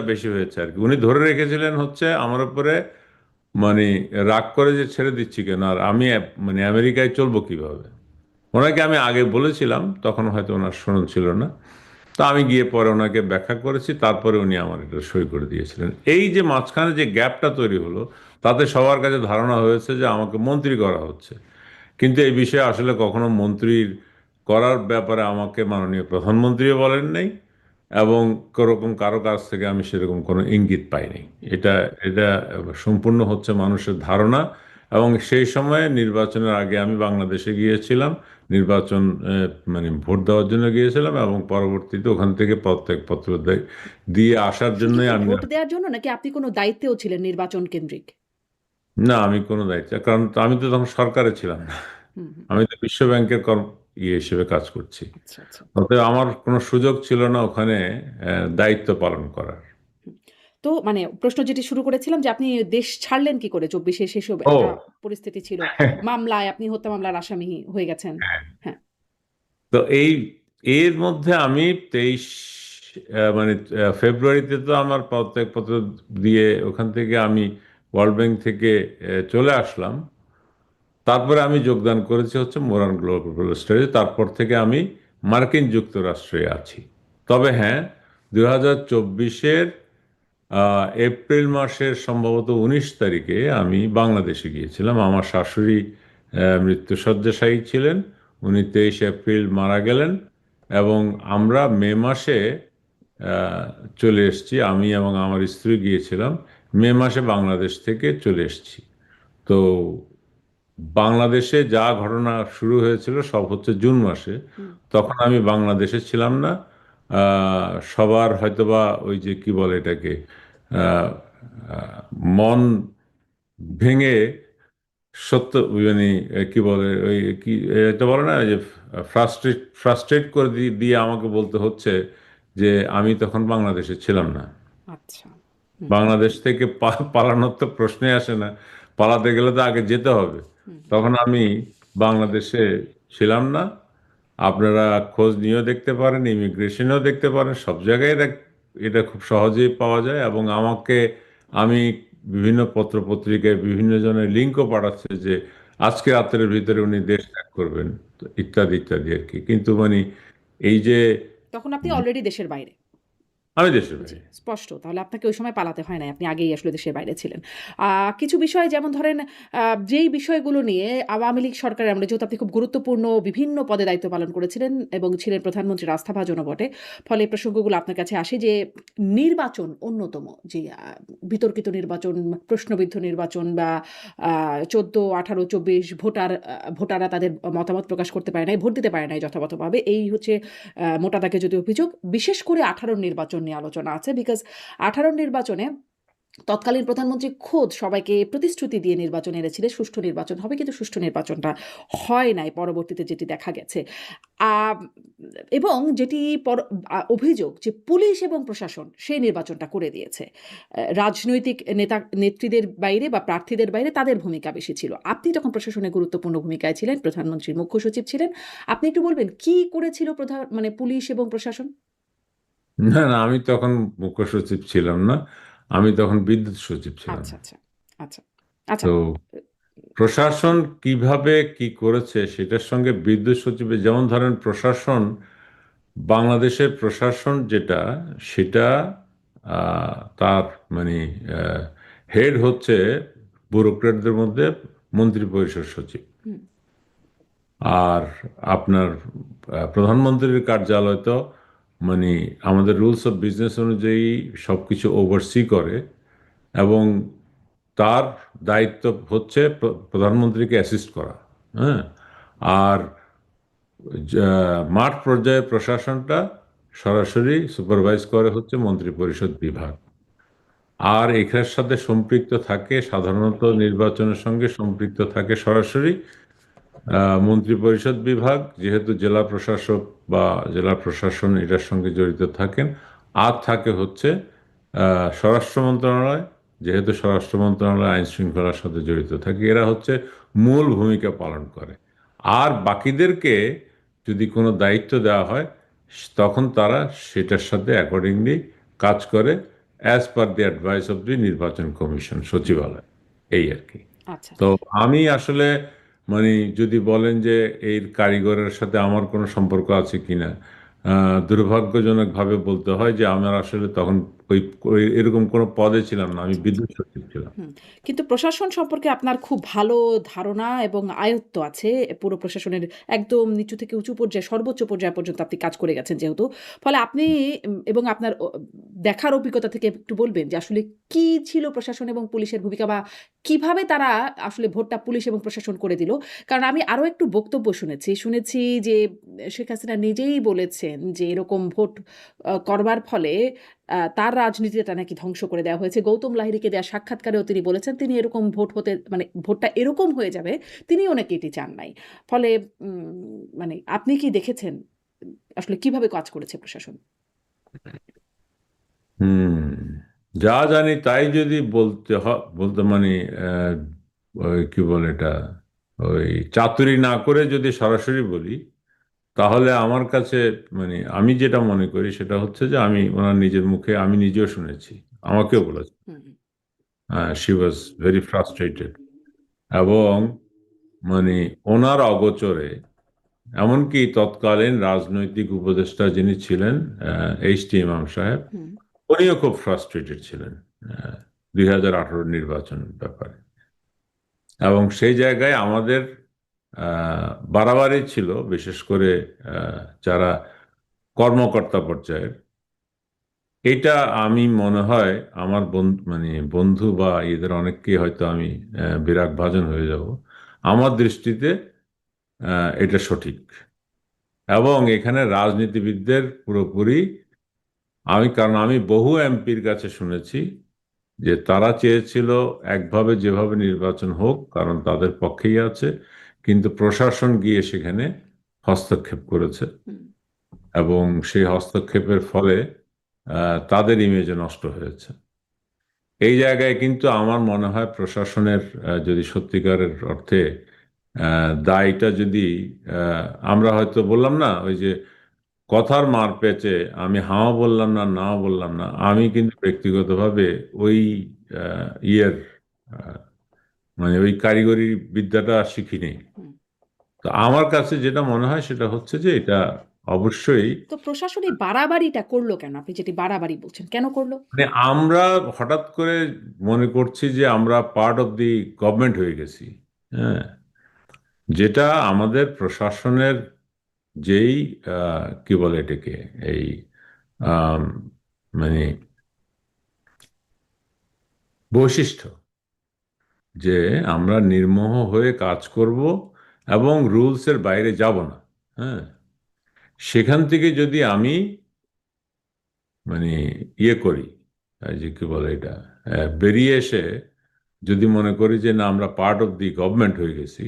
বেশি হয়েছে আর কি। উনি ধরে রেখেছিলেন হচ্ছে আমার উপরে, মানে রাগ করে যে ছেড়ে দিচ্ছি কেন, আর আমি মানে আমেরিকায় চলবো কিভাবে। ওনাকে আমি আগে বলেছিলাম, তখন হয়তো ওনার স্মরণ ছিল না। তো আমি গিয়ে পরে ওনাকে ব্যাখ্যা করেছি, তারপরে উনি আমার এটা সই করে দিয়েছিলেন। এই যে মাঝখানে যে গ্যাপটা তৈরি হলো, তাতে সবার কাছে ধারণা হয়েছে যে আমাকে মন্ত্রী করা হচ্ছে। কিন্তু এই বিষয়ে আসলে কখনো মন্ত্রীর করার ব্যাপারে আমাকে মাননীয় প্রধানমন্ত্রীও বলেন নাই, এবং কোরকম কারো কাছ থেকে আমি সেরকম কোনো ইঙ্গিত পাইনি। এটা এটা সম্পূর্ণ হচ্ছে মানুষের ধারণা। এবং সেই সময়ে নির্বাচনের আগে আমি বাংলাদেশে গিয়েছিলাম, নির্বাচন মানে ভোট দেওয়ার জন্য গিয়েছিলাম, এবং পরবর্তীতে ওখান থেকে প্রত্যেক পত্র দিয়ে আসার শুধু জন্যই কি আমি। ভোট দেওয়ার জন্য নাকি আপনি কোনো দায়িত্বেও ছিলেন নির্বাচন কেন্দ্রিক? না, আমি কোনো দায়িত্ব, কারণ আমি তো তখন সরকারে ছিলাম না। হুম হুম। আমি তো বিশ্ব ব্যাংকের হিসেবে কাজ করছি। আচ্ছা আচ্ছা। অতএব আমার কোনো সুযোগ ছিল না ওখানে দায়িত্ব পালন করার। হুম। তো মানে প্রশ্ন যেটি শুরু করেছিলাম যে আপনি দেশ ছাড়লেন কি করে? ২৪ এ সেসব ও একটা পরিস্থিতি ছিল। মামলায় আপনি হত্যা মামলার আসামি হয়ে গেছেন। হ্যাঁ। তো এর মধ্যে আমি 23 মানে ফেব্রুয়ারিতে তো আমার পদত্যাগপত্র দিয়ে ওখান থেকে আমি ওয়ার্ল্ড ব্যাংক থেকে চলে আসলাম। তারপরে আমি যোগদান করেছি হচ্ছে মোরান গ্লোবাল স্টাডিজ। তারপর থেকে আমি মার্কিন যুক্তরাষ্ট্রে আছি। তবে হ্যাঁ, 2024-এর এপ্রিল মাসের সম্ভবত 19 তারিখে আমি বাংলাদেশে গিয়েছিলাম। আমার শাশুড়ি মৃত্যুশয্যাশায়ী ছিলেন। উনি 23 এপ্রিল মারা গেলেন। এবং আমরা মে মাসে আহ, চলে এসেছি। আমি এবং আমার স্ত্রী গিয়েছিলাম মে মাসে, বাংলাদেশ থেকে চলে এসেছি। তো বাংলাদেশে যা ঘটনা শুরু হয়েছিল সব হচ্ছে জুন মাসে। হুম। তখন আমি বাংলাদেশে ছিলাম না। সবার হয়তোবা ওই যে কি বলে এটাকে, আহ, আহ, মন ভেঙে সত্য, মানে কি বলে ওই কি, এটা বলে না যে ফ্রাস্ট্রেট ফ্রাস্ট্রেট করে দিয়ে আমাকে বলতে হচ্ছে যে আমি তখন বাংলাদেশে ছিলাম না। আচ্ছা। হুম বাংলাদেশ থেকে পালানোর তো প্রশ্নই আসে না। পালাতে গেলে তো আগে যেতে হবে। হুম। তখন আমি বাংলাদেশে ছিলাম না। আপনারা খোঁজ নিয়েও দেখতে পারেন, ইমিগ্রেশনেও দেখতে পারেন, সব জায়গায় এটা খুব সহজেই পাওয়া যায়। এবং আমি বিভিন্ন পত্র পত্রিকায় বিভিন্ন জনের লিঙ্কও পাঠাচ্ছে যে আজকে রাত্রের ভিতরে উনি দেশ ত্যাগ করবেন, তো ইত্যাদি ইত্যাদি আর কি। কিন্তু মানে এই যে তখন আপনি অলরেডি দেশের বাইরে। আমি দেশের জি, বাইরে। স্পষ্ট। তাহলে আপনাকে ওই সময় পালাতে হয় নাই। আপনি আগেই আসলে দেশের বাইরে ছিলেন। আ কিছু বিষয় যেমন ধরেন যেই বিষয়গুলো নিয়ে আওয়ামী লীগ সরকারের আমলে যেহেতু আপনি খুব গুরুত্বপূর্ণ বিভিন্ন পদে দায়িত্ব পালন করেছিলেন এবং ছিলেন প্রধানমন্ত্রীর আস্থাভাজনও বটে। ফলে এই প্রসঙ্গগুলো আপনার কাছে আসে যে নির্বাচন অন্যতম যে বিতর্কিত নির্বাচন, প্রশ্নবিদ্ধ নির্বাচন বা ১৪, ১৮, ২৪ ভোটাররা তাদের মতামত প্রকাশ করতে পারে নাই, ভোট দিতে পারে নাই যথাযথভাবে। এই হচ্ছে মোটা দাগে যদি অভিযোগ। বিশেষ করে ১৮ র নির্বাচন নিয়ে আলোচনা আছে। বিকজ ১৮ র নির্বাচনে তৎকালীন প্রধানমন্ত্রী খোদ সবাইকে প্রতিশ্রুতি দিয়ে নির্বাচন এনেছিলেন, সুষ্ঠু নির্বাচন হবে। কিন্তু সুষ্ঠু নির্বাচনটা হয় নাই পরবর্তীতে যেটি দেখা গেছে। আম এবং যেটি অভিযোগ যে পুলিশ এবং প্রশাসন সেই নির্বাচনটা করে দিয়েছে। রাজনৈতিক নেত্রীদের বাইরে বা প্রার্থীদের বাইরে তাদের ভূমিকা বেশি ছিল। আপনি তখন প্রশাসনে গুরুত্বপূর্ণ ভূমিকায় ছিলেন, প্রধানমন্ত্রীর মুখ্য সচিব ছিলেন। আপনি একটু বলবেন কি করেছিল মানে পুলিশ এবং প্রশাসন? না, না, আমি তখন মুখ্য সচিব ছিলাম না। আমি তখন বিদ্যুৎ সচিব ছিলাম। আচ্ছা, আচ্ছা, আচ্ছা, আচ্ছা। তো প্রশাসন কিভাবে কি করেছে সেটার সঙ্গে বিদ্যুৎ সচিবের, যেমন ধরেন প্রশাসন, বাংলাদেশের প্রশাসন যেটা, সেটা তার মানে হেড হচ্ছে ব্যুরোক্র্যাটদের মধ্যে মন্ত্রী পরিষদ সচিব। হুম, আর আপনার প্রধানমন্ত্রীর কার্যালয় তো মানে আমাদের রুলস অফ বিজনেস অনুযায়ী সবকিছু ওভারসি করে। এবং তার দায়িত্ব হচ্ছে প্রধানমন্ত্রীকে অ্যাসিস্ট করা। হ্যাঁ। আর মাঠ পর্যায়ে প্রশাসনটা সরাসরি সুপারভাইজ করে হচ্ছে মন্ত্রিপরিষদ বিভাগ। আর এখানের সাথে সম্পৃক্ত থাকে, সাধারণত নির্বাচনের সঙ্গে সম্পৃক্ত থাকে সরাসরি মন্ত্রিপরিষদ বিভাগ, যেহেতু জেলা প্রশাসক বা জেলা প্রশাসন এটার সঙ্গে জড়িত থাকেন। আর থাকে হচ্ছে স্বরাষ্ট্র মন্ত্রণালয়, যেহেতু স্বরাষ্ট্র মন্ত্রণালয় আইন শৃঙ্খলার সাথে জড়িত থাকে। এরা হচ্ছে মূল ভূমিকা পালন করে। আর বাকিদেরকে যদি কোনো দায়িত্ব দেওয়া হয়, তখন তারা সেটার সাথে অ্যাকর্ডিংলি কাজ করে। As per the advice of the নির্বাচন কমিশন, সচিবালয়, এই আর কি। আচ্ছা। তো আমি আসলে মানে যদি বলেন যে এর কারিগরের সাথে আমার কোনো সম্পর্ক আছে কিনা, দুর্ভাগ্যজনকভাবে বলতে হয় যে আমার আসলে তখন এরকম কোনো পদে ছিলাম না, আমি আচ্ছা, আচ্ছা। বিদ্যুৎ সচিব ছিলাম। হুম। কিন্তু প্রশাসন সম্পর্কে আপনার খুব ভালো ধারণা এবং আয়ত্ত আছে। পুরো প্রশাসনের একদম নিচু থেকে উঁচু পর্যায়ে, সর্বোচ্চ পর্যায় পর্যন্ত আপনি কাজ করে গেছেন যেহেতু। ফলে আপনি এবং আপনার দেখার অভিজ্ঞতা থেকে একটু বলবেন যে আসলে কি ছিল প্রশাসন এবং পুলিশের ভূমিকা, বা কিভাবে তারা আসলে ভোটটা পুলিশ এবং প্রশাসন করে দিল? কারণ আমি আরো একটু বক্তব্য শুনেছি। শুনেছি যে শেখ হাসিনা নিজেই বলেছেন যে এরকম ভোট করবার ফলে তার রাজনীতিটা নাকি ধ্বংস করে দেওয়া হয়েছে। গৌতম লাহিড়ীকে দেয়া সাক্ষাৎকারেও তিনি বলেছেন তিনি এরকম ভোট হতে, মানে ভোটটা এরকম হয়ে যাবে তিনিও নাকি এটি চান নাই। ফলে মানে আপনি কি দেখেছেন আসলে কিভাবে কাজ করেছে প্রশাসন? হুম। যা জানি তাই যদি বলতে মানে আহ, ওই কি বলে এটা, ওই চাতুরি না করে যদি সরাসরি বলি, তাহলে আমার কাছে মানে আমি যেটা মনে করি সেটা হচ্ছে যে আমি ওনার নিজের মুখে আমি নিজেও শুনেছি, আমাকেও আচ্ছা। বলেছে হুম, হুম, শি ওয়াজ ভেরি ফ্রাস্ট্রেটেড। এবং মানে ওনার অগোচরে এমনকি তৎকালীন রাজনৈতিক উপদেষ্টা যিনি ছিলেন, এইচ টি ইমাম সাহেব, হুম, উনিও খুব ফ্রাস্ট্রেটেড ছিলেন 2018 নির্বাচন ব্যাপারে। এবং সেই জায়গায় আমাদের বাড়াবাড়ি ছিল, বিশেষ করে যারা কর্মকর্তা পর্যায়ের। এটা আমি মনে হয় আমার বন্ধু মানে বন্ধু বা এদের অনেককে হয়তো আমি বিরাগ ভাজন হয়ে যাব, আমার দৃষ্টিতে এটা সঠিক। এবং এখানে রাজনীতিবিদদের পুরোপুরি কারণ আমি বহু এমপির কাছে শুনেছি যে তারা চেয়েছিল একভাবে যেভাবে নির্বাচন হোক, কারণ তাদের পক্ষেই আছে, কিন্তু প্রশাসন গিয়ে সেখানে হস্তক্ষেপ করেছে হুম, এবং সেই হস্তক্ষেপের ফলে তাদের ইমেজে নষ্ট হয়েছে। এই জায়গায় কিন্তু আমার মনে হয় প্রশাসনের যদি সত্যিকারের অর্থে দায়টা যদি আমরা হয়তো বললাম না ওই যে কথার মার পেঁচে আমি হাও বললাম না, নাও বললাম না, আমি কিন্তু ব্যক্তিগতভাবে ওই ইয়ের আহ, মানে ওই কারিগরি বিদ্যাটা শিখিনি। হুম। তো আমার কাছে যেটা মনে হয় সেটা হচ্ছে যে এটা অবশ্যই তো প্রশাসন এই বাড়াবাড়িটা করল কেন? আপনি যেটি বাড়াবাড়ি বলছেন, কেন করল? মানে আমরা হঠাৎ করে মনে করছি যে আমরা পার্ট অফ দি গভর্নমেন্ট হয়ে গেছি। হ্যাঁ, যেটা আমাদের প্রশাসনের যেই কি বলে এটাকে, এই আম, মানে বৈশিষ্ট্য, যে আমরা নির্মোহ হয়ে কাজ করব এবং রুলসের বাইরে যাব না। হ্যাঁ, সেখান থেকে যদি আমি মানে ইয়ে করি, এই যে কি বলে এটা, বেরিয়ে এসে যদি মনে করি যে না আমরা পার্ট অফ দি গভর্নমেন্ট হয়ে গেছি,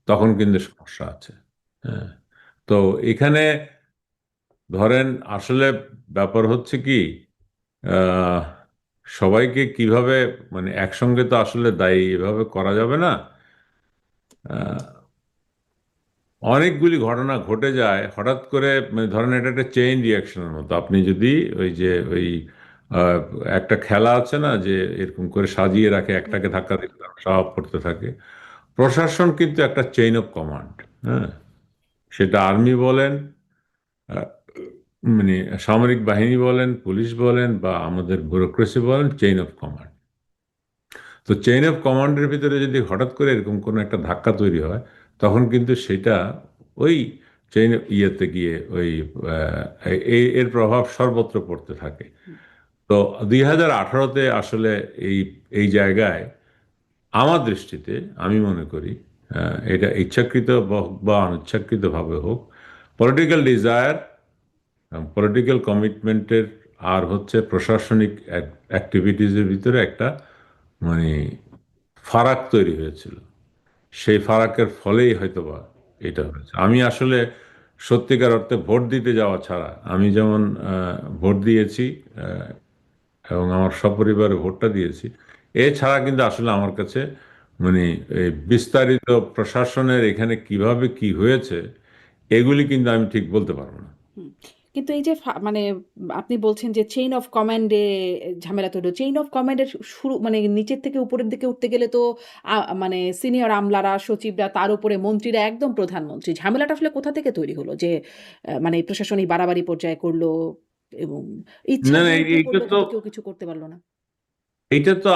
তখন কিন্তু সমস্যা আছে। হ্যাঁ, তো এখানে ধরেন আসলে ব্যাপার হচ্ছে কি, আহ, সবাইকে কিভাবে মানে একসঙ্গে তো আসলে দায়ী এভাবে করা যাবে না। আহ, অনেকগুলি ঘটনা ঘটে যায় হঠাৎ করে, মানে ধরেন এটা একটা চেইন রিয়াকশনের মতো। আপনি যদি ওই যে ওই আহ, একটা খেলা আছে না যে এরকম করে সাজিয়ে রাখে, হুম, একটাকে হুম, ধাক্কা দিতে সব করতে থাকে। প্রশাসন কিন্তু একটা চেইন অফ কমান্ড। হ্যাঁ, সেটা আর্মি বলেন, আহ, মানে সামরিক বাহিনী বলেন, পুলিশ বলেন, বা আমাদের ব্যুরোক্রেসি বলেন, চেইন অফ কমান্ড। তো চেইন অফ কমান্ডের ভিতরে যদি হঠাৎ করে এরকম কোনো একটা ধাক্কা তৈরি হয়, তখন কিন্তু সেটা ওই চেইন ইয়েতে গিয়ে ওই এর প্রভাব সর্বত্র পড়তে থাকে। হুম, তো 2018-তে আসলে এই এই জায়গায় আমার দৃষ্টিতে আমি মনে করি এটা ইচ্ছাকৃত বা অনিচ্ছাকৃতভাবে হোক, পলিটিক্যাল ডিজায়ার এবং পলিটিক্যাল কমিটমেন্টের আর হচ্ছে প্রশাসনিক অ্যাক্টিভিটিজের ভিতরে একটা মানে ফারাক তৈরি হয়েছিল। সেই ফারাকের ফলেই হয়তোবা এটা হয়েছে। আমি আসলে সত্যিকার অর্থে ভোট দিতে যাওয়া ছাড়া, আমি যেমন ভোট দিয়েছি এবং আমার সপরিবারে ভোটটা দিয়েছি, এছাড়া কিন্তু আসলে আমার কাছে মানে এই বিস্তারিত প্রশাসনের এখানে কিভাবে কি হয়েছে এগুলি কিন্তু আমি ঠিক বলতে পারবো না। হুম। কিন্তু এই যে মানে আপনি বলছেন যে চেইন অফ কমান্ডে ঝামেলা তৈরি, চেইন অফ কমান্ডের শুরু মানে নিচের থেকে উপরের দিকে উঠতে গেলে তো মানে সিনিয়র আমলারা, সচিবরা, তার উপরে মন্ত্রীরা, একদম প্রধানমন্ত্রী, ঝামেলাটা আসলে কোথা থেকে তৈরি হলো যে মানে প্রশাসনিক বাড়াবাড়ি পর্যায়ে করলো এবং না না, ইচ্ছাকৃত এইটা করলো তো কিন্তু কেউ কিছু করতে পারলো না?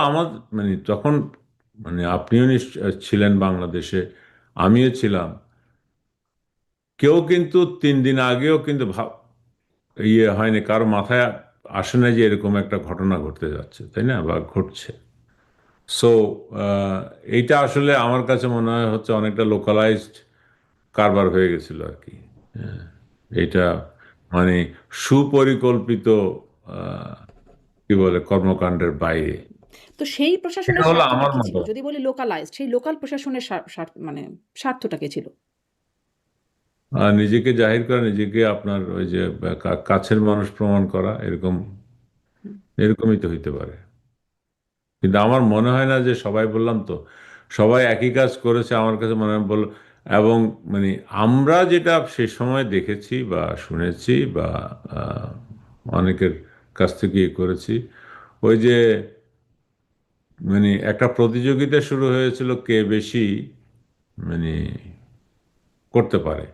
আমার মানে তখন মানে আপনিও ছিলেন বাংলাদেশে, আমিও ছিলাম। কেউ কিন্তু 3 দিন আগেও কিন্তু হয়নি, কারো মাথায় আসে না যে এরকম একটা ঘটনা ঘটতে যাচ্ছে, তাই না, বা ঘটছে। সো এইটা আসলে আমার কাছে মনে হয় হচ্ছে অনেকটা লোকালাইজড কারবার হয়ে গেছিল আর কি। হ্যাঁ, এটা মানে সুপরিকল্পিত আহ, কি বলে কর্মকাণ্ডের বাইরে। তো সেই এটা প্রশাসনের হলো স্বার্থটা আমার কি মত। ছিল? যদি বলি লোকালাইজড, সেই লোকাল প্রশাসনের মানে স্বার্থটা কি ছিল? নিজেকে জাহির করা, নিজেকে আপনার ওই যে কাছের মানুষ প্রমাণ করা, এরকম হুম। এরকমই তো হইতে পারে। কিন্তু আমার মনে হয় না যে সবাই, বললাম তো, সবাই একই কাজ করেছে আমার কাছে মনে হয় এবং মানে আমরা যেটা সে সময় দেখেছি বা শুনেছি বা আহ, অনেকের কাছ থেকে ইয়ে করেছি, ওই যে মানে একটা প্রতিযোগিতা শুরু হয়েছিল কে বেশি মানে করতে পারে,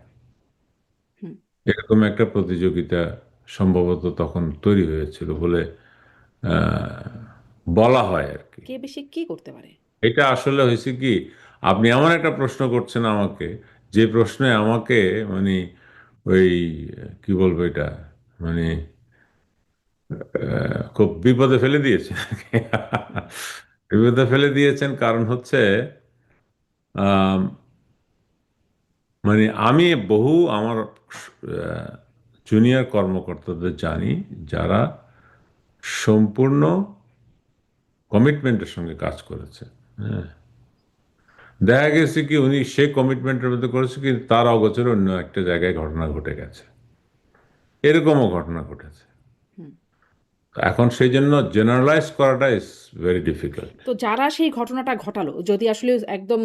হুম। এরকম একটা প্রতিযোগিতা সম্ভবত তখন তৈরি হয়েছিল বলে আহ, বলা হয় আর কি। কে বেশি কি করতে পারে? এটা আসলে হয়েছে কি, আপনি এমন একটা প্রশ্ন করছেন আমাকে, যে প্রশ্নে আমাকে মানে ওই কি বলবো এটা, মানে খুব বিপদে ফেলে দিয়েছেন আর কি। বিপদে ফেলে দিয়েছেন কারণ হচ্ছে আম, মানে আমি বহু আমার জুনিয়র কর্মকর্তাদের জানি যারা সম্পূর্ণ কমিটমেন্টের সঙ্গে কাজ করেছে। হ্যাঁ, দেখা গেছে কি উনি সে কমিটমেন্টের মধ্যে করেছে কিন্তু তার অগোচরে অন্য একটা জায়গায় ঘটনা ঘটে গেছে, এরকমও ঘটনা ঘটেছে। হুম। এখন সেই জন্য জেনারেলাইজ করাটা ইজ ভেরি ডিফিকাল্ট। তো যারা সেই ঘটনাটা ঘটালো, যদি আসলে একদম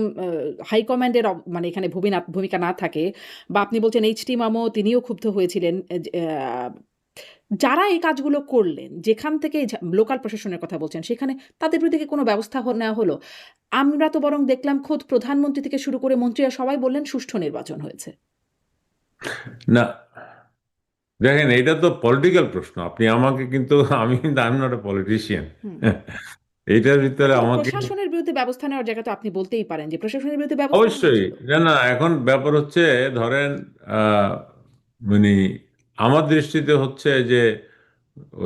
হাই কমান্ডের মানে এখানে ভূমিকা না থাকে, বা আপনি বলছেন এইচ.টি. মামু তিনিও ক্ষুব্ধ হয়েছিলেন, যারা এই কাজগুলো করলেন, যেখান থেকে লোকাল প্রশাসনের কথা বলছেন, সেখানে তাদের বিরুদ্ধে কি কোনো ব্যবস্থা নেওয়া হলো? আমরা তো বরং দেখলাম খোদ প্রধানমন্ত্রী থেকে শুরু করে মন্ত্রীরা সবাই বললেন সুষ্ঠু নির্বাচন হয়েছে। না, দেখেন এটা তো পলিটিক্যাল প্রশ্ন, আপনি আমাকে কিন্তু আমি কিন্তু I am not a politician. Hmm. এইটার ভিতরে কিন্তু আমাকে প্রশাসনের বিরুদ্ধে ব্যবস্থা নেওয়ার জায়গা তো আপনি বলতেই পারেন যে প্রশাসনের বিরুদ্ধে ব্যবস্থা অবশ্যই, নিয়েছিল। না না, এখন ব্যাপার হচ্ছে ধরেন আহ, মানে আমার দৃষ্টিতে হচ্ছে যে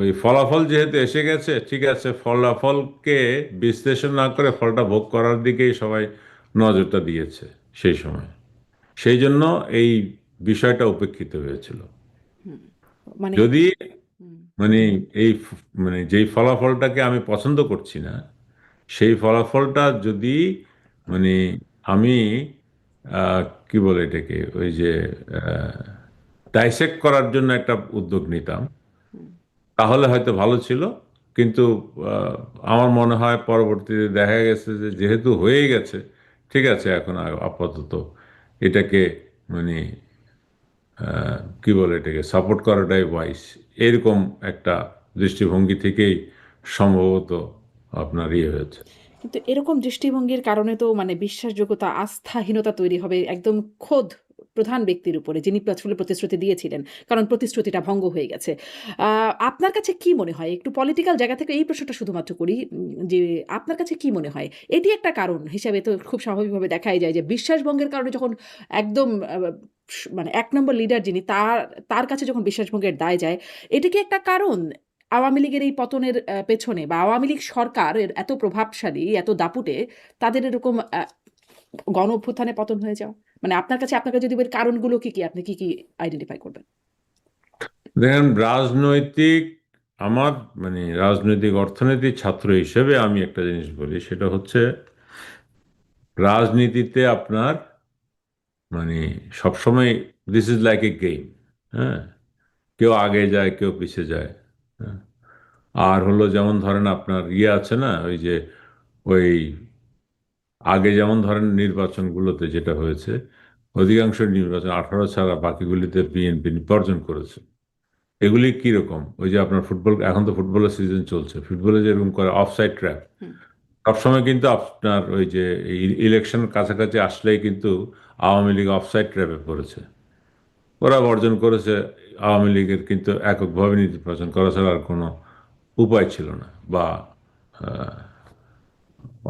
ওই ফলাফল যেহেতু এসে গেছে, ঠিক আছে, ফলাফলকে বিশ্লেষণ না করে ফলটা ভোগ করার দিকেই সবাই নজরটা দিয়েছে সেই সময়। সেই জন্য এই বিষয়টা উপেক্ষিত হয়েছিল। হুম। মানে যদি হুম। মানে মানে যেই ফলাফলটাকে আমি পছন্দ করছি না, সেই ফলাফলটা যদি মানে আমি কি বলে এটাকে, ওই যে ডাইসেক্ট করার জন্য একটা উদ্যোগ নিতাম, হুম। তাহলে হয়তো ভালো ছিল। কিন্তু আহ, আমার মনে হয় পরবর্তীতে দেখা গেছে যে যেহেতু হয়ে গেছে, ঠিক আছে, এখন আপাতত এটাকে মানে কি বলে এটাকে সাপোর্ট করাটাই ওয়াইস, এরকম একটা দৃষ্টিভঙ্গি থেকেই সম্ভবত আপনার ইয়ে হয়েছে। কিন্তু এরকম দৃষ্টিভঙ্গির কারণে তো মানে বিশ্বাসযোগ্যতা, আস্থাহীনতা তৈরি হবে একদম খোদ প্রধান ব্যক্তির উপরে, যিনি আসলে প্রতিশ্রুতি দিয়েছিলেন। কারণ প্রতিশ্রুতিটা ভঙ্গ হয়ে গেছে। আ আপনার কাছে কি মনে হয়? একটু পলিটিক্যাল জায়গা থেকে এই প্রশ্নটা শুধুমাত্র করি, যে আপনার কাছে কি মনে হয়? এটি একটা কারণ হিসাবে তো খুব স্বাভাবিকভাবে দেখাই যায় যে বিশ্বাসভঙ্গের কারণে যখন একদম মানে ১ নম্বর লিডার যিনি, তার কাছে যখন বিশ্বাসভঙ্গের দায় যায়, এটা কি একটা কারণ? আওয়ামী লীগের এই পতনের পেছনে, বা আওয়ামী লীগ সরকারের এত প্রভাবশালী, এত দাপুটে, তাদের এরকম গণ অভ্যুত্থানে পতন হয়ে যাওয়া? মানে আপনাকে যদি বলি কারণগুলো কি, আপনি কি আইডেন্টিফাই করবেন? দেখেন, আমার মানে রাজনৈতিক অর্থনীতির ছাত্র হিসেবে আমি একটা জিনিস বলি, সেটা হচ্ছে রাজনীতিতে আপনার মানে সবসময় this is like a game. হ্যাঁ, কেউ আগে যায়, কেউ পিছিয়ে যায়। হ্যাঁ, আর হলো যেমন ধরেন আপনার ইয়ে আছে না, ওই যে ওই আগে যেমন ধরেন নির্বাচনগুলোতে যেটা হয়েছে, অধিকাংশ নির্বাচন 18 ছাড়া বাকিগুলিতে বিএনপি বর্জন করেছে। এগুলি কিরকম? ওই যে আপনার ফুটবল, এখন তো ফুটবলের সিজন চলছে, ফুটবলে যেরকম করে অফসাইড ট্র্যাপ, হুম। সবসময় কিন্তু আপনার ওই যে ইলেকশন কাছাকাছি আসলেই কিন্তু আওয়ামী লীগ অফসাইড ট্র্যাপে পড়েছে। ওরা বর্জন করেছে, আওয়ামী লীগের কিন্তু এককভাবে নির্বাচন করা ছাড়া আর কোনো উপায় ছিল না, বা আহ,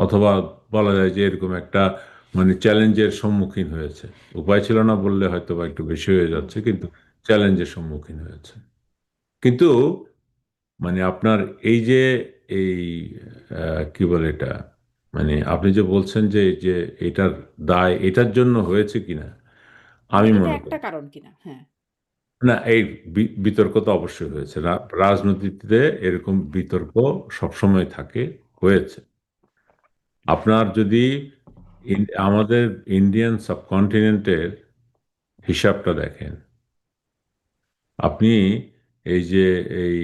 অথবা বলা যায় যে এরকম একটা মানে চ্যালেঞ্জের সম্মুখীন হয়েছে। উপায় ছিল না বললে হয়তো বা একটু বেশি হয়ে হুম। যাচ্ছে, কিন্তু চ্যালেঞ্জের সম্মুখীন হয়েছে। কিন্তু মানে আপনার এই যে এই কি বলে এটা, মানে আপনি যে বলছেন যে যে এটার দায় এটার জন্য হয়েছে কিনা, না, আমি এটা মনে একটা করি কারণ কিনা। হ্যাঁ। না। এই বিতর্ক তো অবশ্যই হয়েছে, রাজনীতিতে এরকম বিতর্ক সবসময় থাকে, হয়েছে। আপনার যদি আমাদের ইন্ডিয়ান সাবকন্টিনেন্টের হিসাবটা দেখেন, আপনি এই যে এই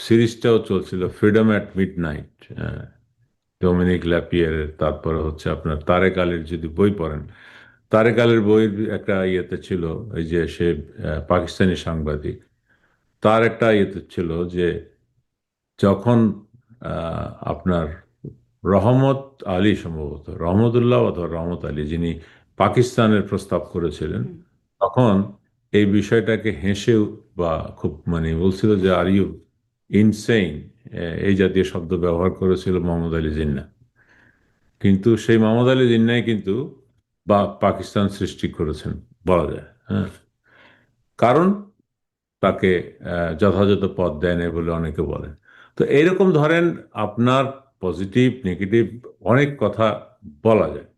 সিরিজটাও চলছিল Freedom at Midnight, Dominique ল্যাপিয়ারের, তারপরে হচ্ছে আপনার তারেক আলীর যদি বই পড়েন, তারেক আলীর বইয়ের একটা ইয়েতে ছিল, এই যে সে পাকিস্তানি সাংবাদিক, তার একটা ইয়েতে ছিল যে যখন আপনার রহমত আলী, সম্ভবত রহমতুল্লাহ অথবা রহমত আলী, যিনি পাকিস্তানের প্রস্তাব করেছিলেন, হুম। তখন এই বিষয়টাকে হেসে বা খুব মানে বলছিল যে আর ইউ ইনসেইন, এই জাতীয় শব্দ ব্যবহার করেছিল মোহাম্মদ আলী জিন্নাহ। কিন্তু সেই মোহাম্মদ আলী জিন্নাহই কিন্তু বা পাকিস্তান সৃষ্টি করেছেন বলা যায়। হ্যাঁ, কারণ তাকে যথাযথ পদ দেয় নাই বলে অনেকে বলেন। তো এইরকম ধরেন আপনার পজিটিভ নেগেটিভ অনেক কথা বলা যায়।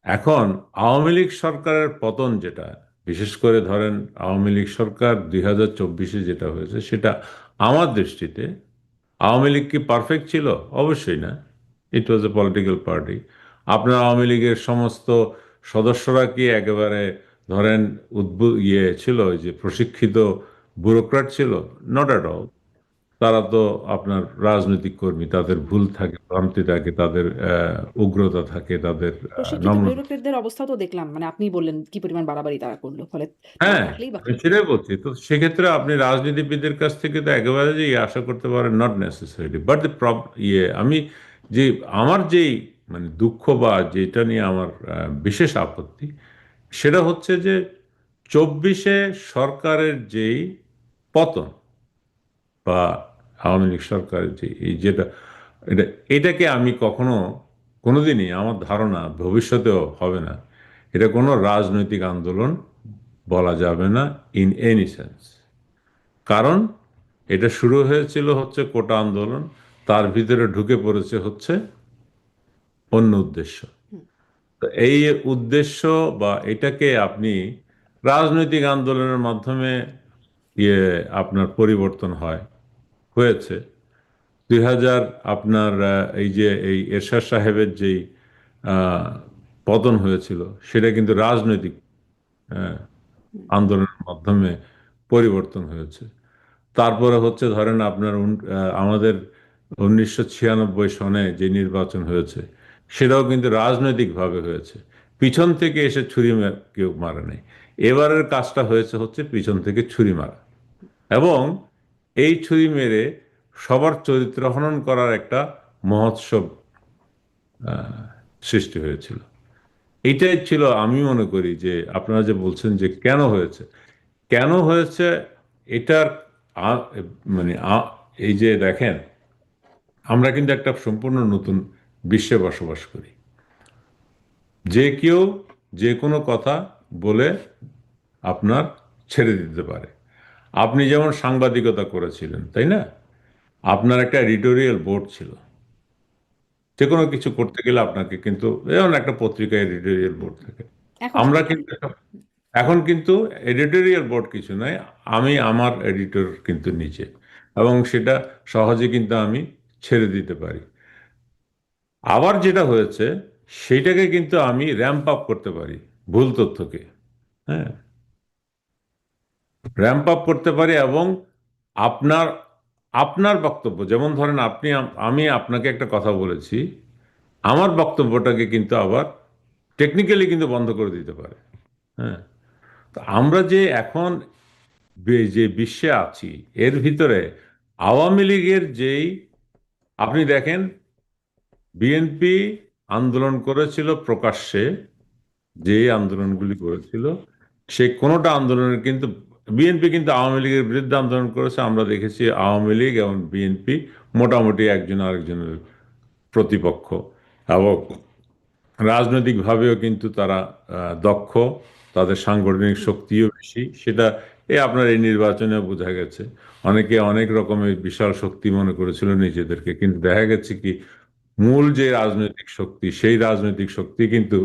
এখন আওয়ামী লীগ সরকারের পতন যেটা, বিশেষ করে ধরেন আওয়ামী লীগ সরকার 2024-এ যেটা হয়েছে, সেটা আমার দৃষ্টিতে, আওয়ামী লীগ কি পারফেক্ট ছিল? অবশ্যই না। ইট ওয়াজ এ পলিটিক্যাল পার্টি। আপনার আওয়ামী লীগের সমস্ত সদস্যরা কি একেবারে ধরেন ছিল, ওই যে প্রশিক্ষিত ব্যুরোক্র্যাট ছিল? Not at all. তারা তো আপনার রাজনৈতিক কর্মী, তাদের ভুল থাকে, ভ্রান্তি থাকে, তাদের উগ্রতা থাকে, তাদের প্রশিক্ষিত নম্রতা। ব্যুরোক্রেটদের অবস্থাও তো দেখলাম। মানে আপনিই বললেন কি পরিমাণ বাড়াবাড়ি তারা করল। ফলে তারা হ্যাঁ, থাকলেই বা আমি কি? সেটাই বলছি। তো সেক্ষেত্রে আপনি রাজনীতিবিদদের কাছ থেকে তো একেবারে যে ইয়ে আশা করতে পারেন, নট নেসেসারি। বাট দ্য আমি যে আমার যেই মানে দুঃখ বা যেটা নিয়ে আমার বিশেষ আপত্তি, সেটা হচ্ছে যে 24-এ সরকারের যেই পতন, বা আওয়ামী লীগ সরকারের যে এই যেটা, এটা এটাকে আমি কখনো কোনোদিনই, আমার ধারণা ভবিষ্যতেও হবে না, এটা কোনো রাজনৈতিক আন্দোলন বলা যাবে না ইন এনি সেন্স। কারণ এটা শুরু হয়েছিল হচ্ছে কোটা আন্দোলন, তার ভিতরে ঢুকে পড়েছে হচ্ছে অন্য উদ্দেশ্য। হুম। তো এই উদ্দেশ্য বা এটাকে আপনি রাজনৈতিক আন্দোলনের মাধ্যমে ইয়ে আপনার পরিবর্তন হয়েছে। 2000 আপনার এই যে এই এরশাদ সাহেবের যেই আহ, পতন হয়েছিল, সেটা কিন্তু রাজনৈতিক আহ, হুম। আন্দোলনের মাধ্যমে পরিবর্তন হয়েছে। তারপরে হচ্ছে ধরেন আপনার আমাদের 1996 সনে যে নির্বাচন হয়েছে, সেটাও কিন্তু রাজনৈতিকভাবে হয়েছে। পিছন থেকে এসে কেউ মারে নাই। এবারের কাজটা হয়েছে হচ্ছে পিছন থেকে ছুরি মারা, এবং এই ছুরি মেরে সবার চরিত্র হনন করার একটা মহোৎসব সৃষ্টি হয়েছিল। এটাই ছিল, আমি মনে করি যে আপনারা যে বলছেন যে কেন হয়েছে, কেন হয়েছে এটার আ- মানে এই যে দেখেন, আমরা কিন্তু একটা সম্পূর্ণ নতুন বিশ্বে বসবাস করি। যে কেউ যে কোনো কথা বলে আপনার ছেড়ে দিতে পারে। আপনি যেমন সাংবাদিকতা করেছিলেন, তাই না? আপনার একটা এডিটোরিয়াল বোর্ড ছিল। যে কোনো কিছু করতে গেলে আপনাকে কিন্তু, যেমন একটা পত্রিকায় এডিটোরিয়াল হুম। বোর্ড থাকে। এখন আমরা সেটা নাই। কিন্তু এখন কিন্তু এডিটোরিয়াল বোর্ড কিছু নয়, আমি আমার এডিটর কিন্তু নিচে, এবং সেটা সহজে কিন্তু আমি ছেড়ে দিতে পারি। আবার যেটা হয়েছে, সেইটাকে কিন্তু আমি র্যাম্প আপ করতে পারি, ভুল তথ্যকে। হ্যাঁ, র্যাম্প আপ করতে পারি, এবং আপনার আপনার বক্তব্য, যেমন ধরেন আমি আপনাকে একটা কথা বলেছি, আমার বক্তব্যটাকে কিন্তু আবার টেকনিক্যালি কিন্তু বন্ধ করে দিতে পারে। হ্যাঁ, তো আমরা যে এখন যে বিশ্বে আছি এর ভিতরে আওয়ামী লীগের যেই, আপনি দেখেন, বিএনপি আন্দোলন করেছিল প্রকাশ্যে, যে আন্দোলনগুলি করেছিল সে কোনোটা আন্দোলনের কিন্তু, বিএনপি কিন্তু আওয়ামী লীগের বিরুদ্ধে আন্দোলন করেছে, আমরা দেখেছি আওয়ামী লীগ এবং বিএনপি মোটামুটি একজন আরেকজনের প্রতিপক্ষ, এবং রাজনৈতিকভাবেও কিন্তু তারা দক্ষ, তাদের সাংগঠনিক হুম, শক্তিও বেশি, সেটা আপনার এই নির্বাচনে বোঝা গেছে। অনেকে অনেক রকমের বিশাল শক্তি মনে করেছিল নিজেদেরকে, কিন্তু দেখা গেছে কি মূল যে রাজনৈতিক শক্তি, সেই রাজনৈতিক শক্তি কিন্তু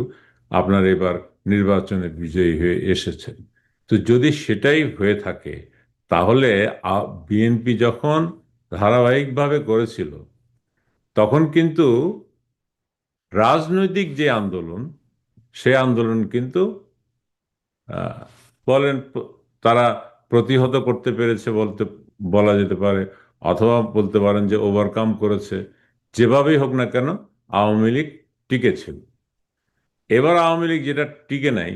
আপনার এবার নির্বাচনে বিজয়ী হয়ে এসেছে। তো যদি সেটাই হয়ে থাকে, তাহলে বিএনপি যখন ধারাবাহিকভাবে করেছিল, তখন কিন্তু রাজনৈতিক যে আন্দোলন, সে আন্দোলন কিন্তু আহ, বলেন তারা প্রতিহত করতে পেরেছে বলতে বলা যেতে পারে, অথবা বলতে পারেন যে ওভারকাম করেছে। যেভাবেই হোক না কেন আওয়ামী লীগ টিকে ছিল। এবার আওয়ামী লীগ যেটা টিকে নাই,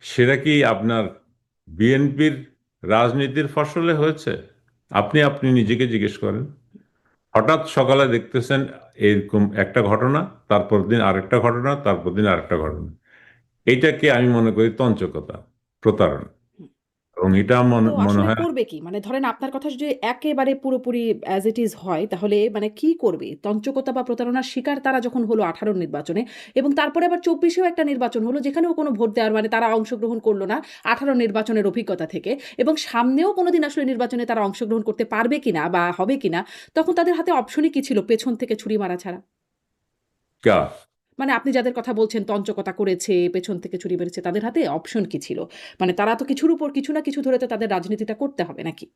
সেটা কি আপনার বিএনপির রাজনীতির ফসলে হয়েছে? আপনি আপনি নিজেকে জিজ্ঞেস করেন। হঠাৎ সকালে দেখতেছেন এরকম একটা ঘটনা, তারপর দিন আরেকটা ঘটনা, তারপর দিন আরেকটা ঘটনা। এইটাকে আমি মনে করি তঞ্চকতা, প্রতারণা, হুম। এবং এটা তো মনে আসলে হয়। করবে কি? মানে ধরেন আপনার কথা যদি একেবারে পুরোপুরি অ্যাজ ইট ইজ হয়, তাহলে মানে কি করবে? তঞ্চকতা বা প্রতারণার শিকার তারা যখন হলো ১৮ র নির্বাচনে এবং তারপরে আবার ২৪ এও একটা নির্বাচন হলো যেখানেও কোনো ভোট দেওয়ার মানে তারা অংশগ্রহণ করল না ১৮ নির্বাচনের অভিজ্ঞতা থেকে এবং সামনেও কোনোদিন আসলে নির্বাচনে তারা অংশগ্রহণ করতে পারবে কিনা বা হবে কিনা, তখন তাদের হাতে অপশনই কি ছিল পেছন থেকে ছুরি মারা ছাড়া? কা মানে আপনি যাদের কথা বলছেন তঞ্চকতা করেছে, পেছন থেকে ছুরি মেরেছে, তাদের হাতে অপশন কি ছিল? মানে তারা তো কিছুর উপর কিছু না কিছু ধরে তো তাদের রাজনীতিটা করতে হবে নাকি?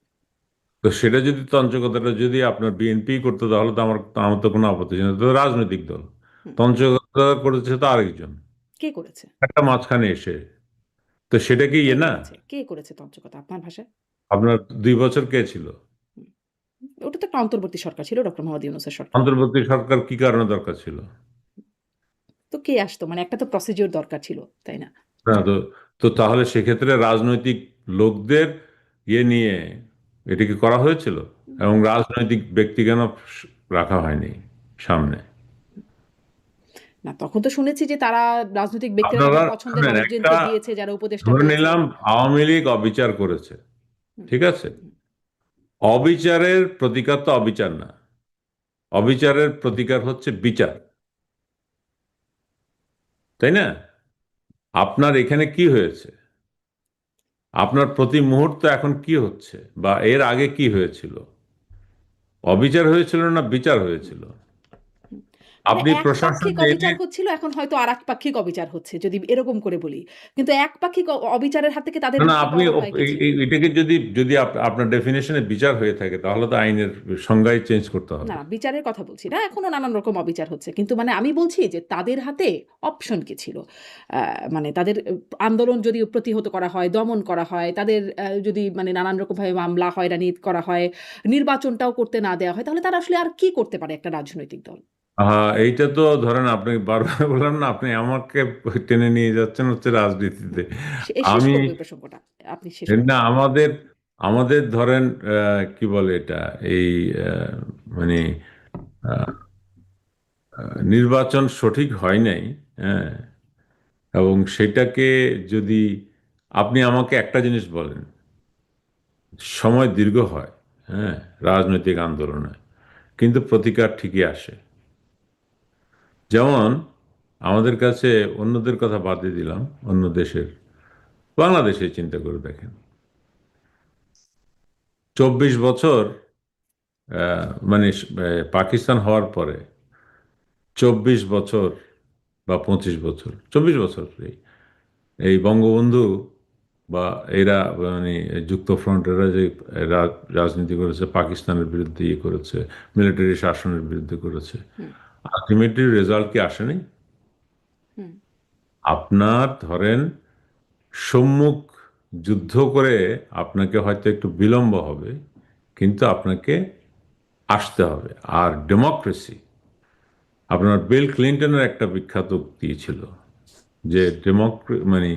তো সেটা যদি তঞ্চকতাটা যদি আপনার বিএনপি করতো, তাহলে তো আমার তো কোনো আপত্তি ছিল না, তো রাজনৈতিক দল। হুম, তঞ্চকতা করেছে তো আরেকজন, কে করেছে? একটা মাঝখানে এসে। তো সেটা কি কে না? করেছে? কে করেছে তঞ্চকতা আপনার ভাষায়? আপনার 2 বছর কে ছিল? হুম, ওটা তো একটা অন্তর্বর্তী সরকার ছিল ডক্টর মোহাম্মদ ইউনূসের সরকার। অন্তর্বর্তী সরকার কি কারণে দরকার ছিল? তো কে আসতো? মানে একটা তো প্রসিডিউর দরকার ছিল, তাই না? না তো, তো তাহলে সেক্ষেত্রে রাজনৈতিক লোকদের নিয়ে এটা কি করা হয়েছিল? এবং রাজনৈতিক ব্যক্তি কেন রাখা হয়নি সামনে? না তখন তো শুনেছি যে তারা রাজনৈতিক ব্যক্তিরা আপনারা তাদের পছন্দের শুনেন, একটা মানুষজনকে দিয়েছে, যারা উপদেষ্টা ধরে হয়েছে। নিলাম আওয়ামী লীগ অবিচার করেছে, হুম, ঠিক আছে? হুম, অবিচারের প্রতিকার তো অবিচার না, অবিচারের প্রতিকার হচ্ছে বিচার, তাই না? আপনার এখানে কি হয়েছে? আপনার প্রতি মুহূর্তে এখন কি হচ্ছে, বা এর আগে কি হয়েছিল? অবিচার হয়েছিল না বিচার হুম। হয়েছিল? হুম। মানে আপনি একপাক্ষিক প্রশাসনে এনে, অবিচার হচ্ছিল, এখন হয়তো আরেকপাক্ষিক অবিচার হচ্ছে। যদি এরকম করে বলি। কিন্তু একপাক্ষিক অবিচারের হাত থেকে তাদের না না, মুক্ত আপনি করার উপায় কি ছিল? এটাকে যদি যদি আপনার ডেফিনেশনে বিচার হয়ে থাকে, তাহলে তো আইনের সংজ্ঞাই চেঞ্জ করতে না, হবে। বিচারের কথা বলছি না। এখনো নানান রকম অবিচার হচ্ছে। কিন্তু মানে আমি বলছি যে তাদের হাতে অপশন কি ছিল? আ মানে তাদের আন্দোলন যদি প্রতিহত করা হয়, দমন করা হয়, তাদের যদি মানে নানান রকমভাবে মামলা, হয়রানি করা হয়, নির্বাচনটাও করতে না দেওয়া হয়, তাহলে তারা আসলে আর কি করতে পারে একটা রাজনৈতিক দল? এইটা তো ধরেন, আপনি বারবার বললাম না, আপনি আমাকে টেনে নিয়ে যাচ্ছেন হচ্ছে হুম। রাজনীতিতে। শেষ আমি করব এই প্রসঙ্গটা। আপনি শেষ করুন। না, আমাদের আমাদের ধরেন কি বলে এটা, এই মানে আহ, নির্বাচন সঠিক হয় নাই, হ্যাঁ, এবং সেটাকে যদি আপনি আমাকে একটা জিনিস বলেন, সময় দীর্ঘ হয়, হ্যাঁ, রাজনৈতিক আন্দোলনে, কিন্তু প্রতিকার ঠিকই আসে। যেমন আমাদের কাছে, অন্যদের কথা বাদ দিয়ে দিলাম, অন্য দেশের, বাংলাদেশে চিন্তা করে দেখেন, 24 বছর মানে পাকিস্তান হওয়ার পরে 24 বছর বা 25 বছর, 24 বছর এই বঙ্গবন্ধু বা এরা মানে যুক্তফ্রন্টেরা যে রাজনীতি করেছে, পাকিস্তানের বিরুদ্ধে করেছে, মিলিটারি শাসনের বিরুদ্ধে করেছে, হুম, আলটিমেটলি রেজাল্ট কি আসেনি? হুম। আপনার ধরেন সম্মুখ যুদ্ধ করে আপনাকে হয়তো একটু বিলম্ব হবে, কিন্তু আপনাকে আসতে হবে। আর ডেমোক্রেসি, আপনার বিল ক্লিন্টনের একটা বিখ্যাত উক্তি ছিল যে মানে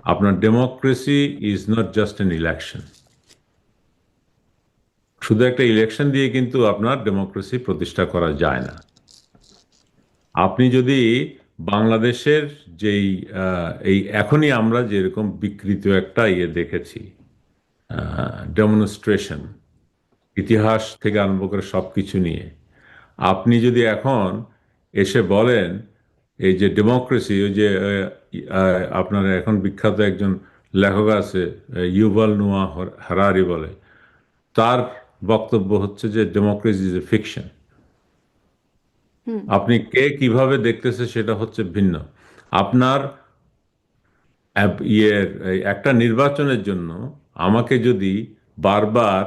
আপনার democracy is not just N election, শুধু একটা ইলেকশন দিয়ে কিন্তু আপনার ডেমোক্রেসি প্রতিষ্ঠা করা যায় না। আপনি যদি বাংলাদেশের যেই এই এখনই আমরা যেরকম বিকৃত একটা ইয়ে দেখেছি, ডেমনস্ট্রেশন, ইতিহাস থেকে আরম্ভ করে সব কিছু নিয়ে, আপনি যদি এখন এসে বলেন এই যে ডেমোক্রেসি, ওই যে আপনার এখন বিখ্যাত একজন লেখক আছে, ইউভাল নোয়া হারারি বলে, তার বক্তব্য হচ্ছে যে ডেমোক্রেসি ইজ এ ফিকশন। হুম। আপনি কে কিভাবে দেখতেছে সেটা হচ্ছে ভিন্ন। আপনার এই একটা নির্বাচনের জন্য আমাকে যদি বারবার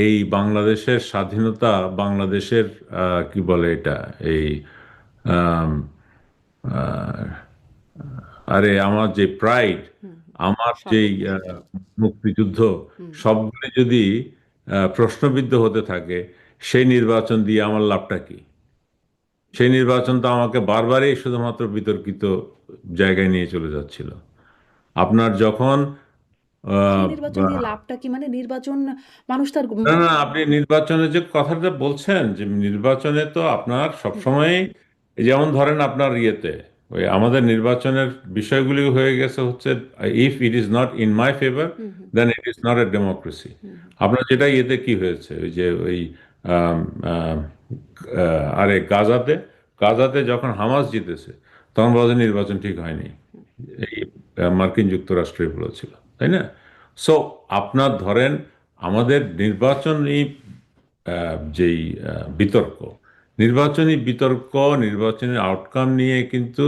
এই বাংলাদেশের স্বাধীনতা, বাংলাদেশের কি বলে এটা, এই আম, আহ, আরে আমার যে প্রাইড, হুম। আমার যেই সার্বভৌমত্ব। মুক্তিযুদ্ধ, হুম। সবগুলি যদি প্রশ্নবিদ্ধ হতে থাকে, সেই নির্বাচন দিয়ে আমার লাভটা কি? সেই নির্বাচন তো আমাকে বারবারই শুধুমাত্র বিতর্কিত জায়গায় নিয়ে চলে যাচ্ছিল। আপনার যখন সেই আহ, নির্বাচন দিয়ে লাভটা কি? মানে নির্বাচন মানুষ তার না না, আপনি নির্বাচনে যে কথাটা বলছেন, যে নির্বাচনে তো আপনার হুম। সবসময়, যেমন ধরেন আপনার ইয়েতে ওই আমাদের নির্বাচনের বিষয়গুলি হয়ে গেছে হচ্ছে, if it is not in my favour hmm. Hmm. Then it is not a democracy. Hmm. আপনার যেটা ইয়েতে কি হয়েছে, ওই যে ওই আম, আম, আরে গাজাতে, গাজাতে যখন হামাস জিতেছে তখন বলা যায় নির্বাচন ঠিক হয়নি, এই মার্কিন যুক্তরাষ্ট্রই বলেছিল, তাই না? সো আপনার ধরেন আমাদের নির্বাচনী যেই বিতর্ক, নির্বাচনী বিতর্ক, নির্বাচনী আউটকাম নিয়ে কিন্তু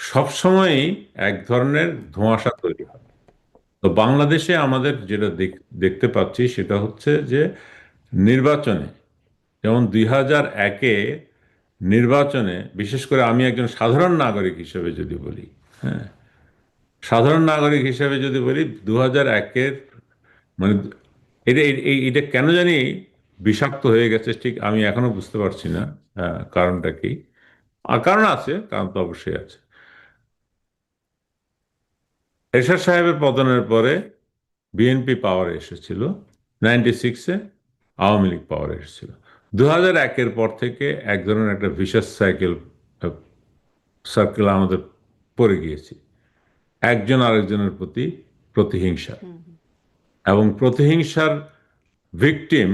সবসময়ই এক ধরনের ধোঁয়াশা তৈরি হয়। তো বাংলাদেশে আমাদের যেটা দেখতে পাচ্ছি সেটা হচ্ছে যে নির্বাচনে, যেমন 2001-এ নির্বাচনে, বিশেষ করে আমি একজন সাধারণ নাগরিক হিসেবে যদি বলি, হ্যাঁ, সাধারণ নাগরিক হিসেবে যদি বলি, 2001-এর মানে এটা এটা কেন জানি বিষাক্ত হয়ে গেছে, ঠিক আমি এখনো বুঝতে পারছি না কারণটা কি। আর কারণ আছে, কারণ তো অবশ্যই আছে। এরশাদ সাহেবের পতনের পরে বিএনপি পাওয়ারে এসেছিল, 96-এ আওয়ামী লীগ পাওয়ারে এসেছিল। 2001-এর পর থেকে এক ধরনের একটা ভিশাস সার্কেল আমাদের পড়ে গিয়েছি, একজন আরেকজনের প্রতি প্রতিহিংসা, হুম। হুম। এবং প্রতিহিংসার ভিকটিম